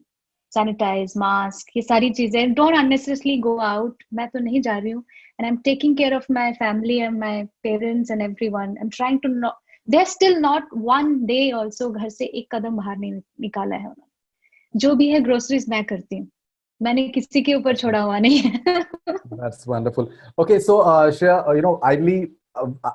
[SPEAKER 1] Sanitize, mask, ये सारी चीजें. Don't unnecessarily go out. मैं तो नहीं जा रही हूँ, and I'm taking care of my family and my parents and everyone. I'm trying to not. They're still not one day also घर से एक कदम बाहर नहीं निकाला है उन्होंने. जो भी है ग्रोसरीज मैं करती हूँ, मैंने किसी के ऊपर छोड़ा हुआ नहीं है.
[SPEAKER 2] That's wonderful. Okay, so Shreya, ideally,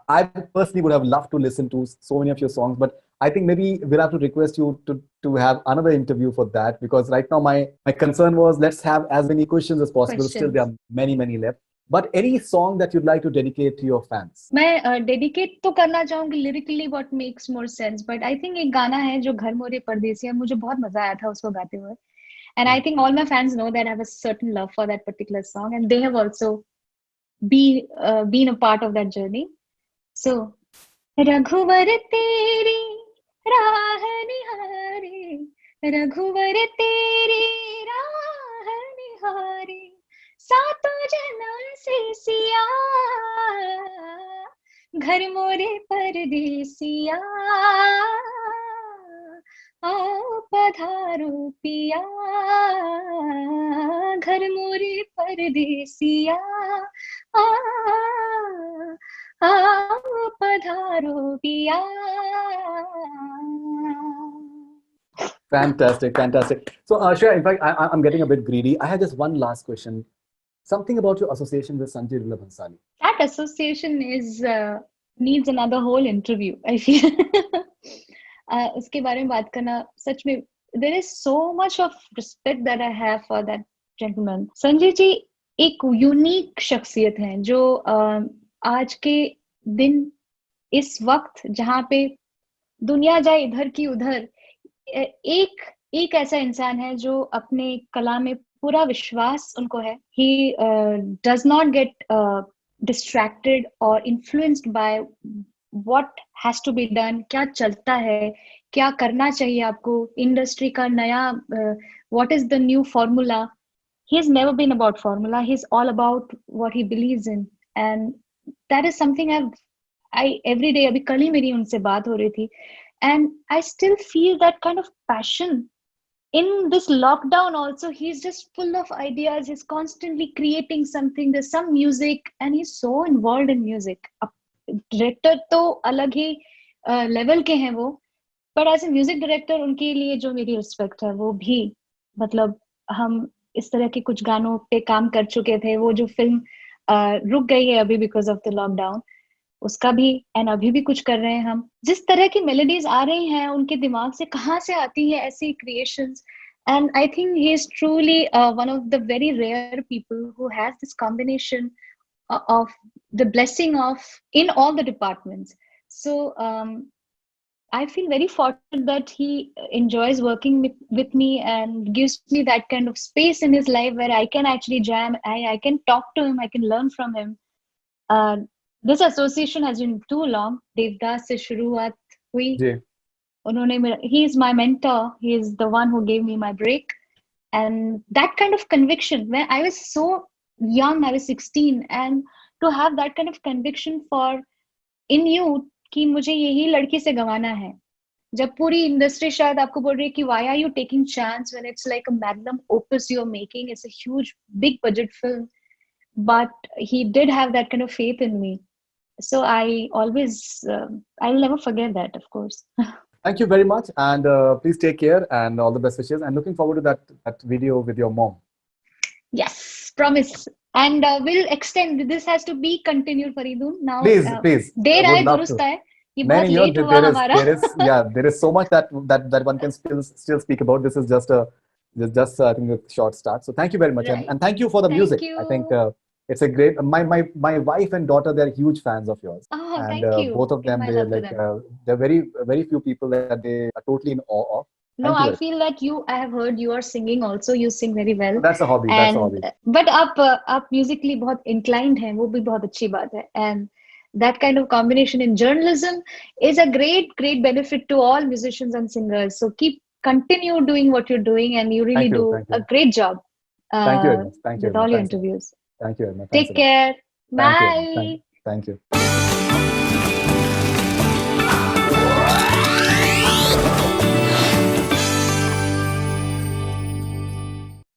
[SPEAKER 2] I personally would have loved to listen to so many of your songs, but I think maybe we'll have to request you to have another interview for that, because right now my concern was, let's have as many questions as possible. Still, there are many left. But any song that you'd like to dedicate to your fans?
[SPEAKER 1] मैं dedicate तो करना चाहूंगी lyrically, what makes more sense, but I think एक गाना है जो घर मोरे परदेसिया, मुझे बहुत मजा आया था उसको गाते हुए. And I think all my fans know that I have a certain love for that particular song, and they have also been a part of that journey. So, रघुवर तेरी राह निहारे, रघुवर तेरी राह निहारे, सातों जन्म से सिया, घर मोरे परदेसिया, आओ पधारो पिया, घर मोरे परदेसिया, आओ पधारो पिया.
[SPEAKER 2] Fantastic. So, Shreya, in fact, I'm getting a bit greedy. I have just one last question. Something about your association with Sanjay Leela Bhansali.
[SPEAKER 1] That association needs another whole interview, I feel. उसके बारे में बात करना सच में, there is so much of respect that I have for that gentleman. Sanjay ji एक unique शख्सियत हैं जो आज के दिन, इस वक्त जहाँ पे दुनिया जाए इधर की उधर, एक ऐसा इंसान है जो अपने कला में पूरा विश्वास उनको है. He does not get distracted or influenced by what has to be done, क्या चलता है, क्या करना चाहिए आपको, इंडस्ट्री का नया what is the new formula. He has never been about formula. He's all about what he believes in, and that is something I every day. अभी कल ही मेरी उनसे बात हो रही थी, and I still feel that kind of passion in this lockdown also. He's just full of ideas. He's constantly creating something. There's some music, and he's so involved in music. Director तो अलग ही level के हैं वो, but as a music director उनके लिए जो मेरी रिस्पेक्ट है वो भी, मतलब हम इस तरह के कुछ गानों पे काम कर चुके थे. वो जो फिल्म रुक गई है अभी बिकॉज ऑफ द लॉकडाउन, उसका भी, एंड अभी भी कुछ कर रहे हैं हम. जिस तरह की मेलोडीज आ रही हैं उनके दिमाग से, कहाँ से आती है ऐसी creations. And I think he is truly one of the very rare people who has this combination of the blessing of in all the departments. So I feel very fortunate that he enjoys working with me and gives me that kind of space in his life where I can actually jam. I can talk to him. I can learn from him. Uh, this association has been too long. Devdas से शुरुआत हुई.
[SPEAKER 2] जी.
[SPEAKER 1] He is my mentor. He is the one who gave me my break. And that kind of conviction, when I was so young, I was 16, and to have that kind of conviction for in you कि मुझे यही लड़की से गंवाना है. जब पूरी industry शायद आपको बोल रही है कि why are you taking chance when it's like a magnum opus you're making, it's a huge big budget film, but he did have that kind of faith in me. So I always I'll never forget that, of course.
[SPEAKER 2] Thank you very much, and please take care and all the best wishes. And looking forward to that video with your mom.
[SPEAKER 1] Yes, promise. And we'll extend. This has to be continued, Faridun. Now,
[SPEAKER 2] Please.
[SPEAKER 1] देर आए दुरुस्त आए. ये बहुत late हुआ हमारा.
[SPEAKER 2] There is so much that one can still speak about. This is just I think a short start. So thank you very much,
[SPEAKER 1] Right.
[SPEAKER 2] and thank you for the music.
[SPEAKER 1] Thank you.
[SPEAKER 2] I think it's a great. My wife and daughter, they're huge fans of yours.
[SPEAKER 1] Oh,
[SPEAKER 2] and
[SPEAKER 1] thank you.
[SPEAKER 2] Both of them, they're like there are very few people that they are totally in awe of.
[SPEAKER 1] No, I feel that I have heard you are singing also. You sing very well.
[SPEAKER 2] That's a hobby. That's a hobby.
[SPEAKER 1] But आप musically बहुत inclined हैं. वो भी बहुत अच्छी बात है. And that kind of combination in journalism is a great benefit to all musicians and singers. So continue doing what you're doing, and you really do a great job.
[SPEAKER 2] Thank you very much. Thank you
[SPEAKER 1] with all your interviews.
[SPEAKER 2] Thank you very much.
[SPEAKER 1] Take care. Bye.
[SPEAKER 2] Thank you.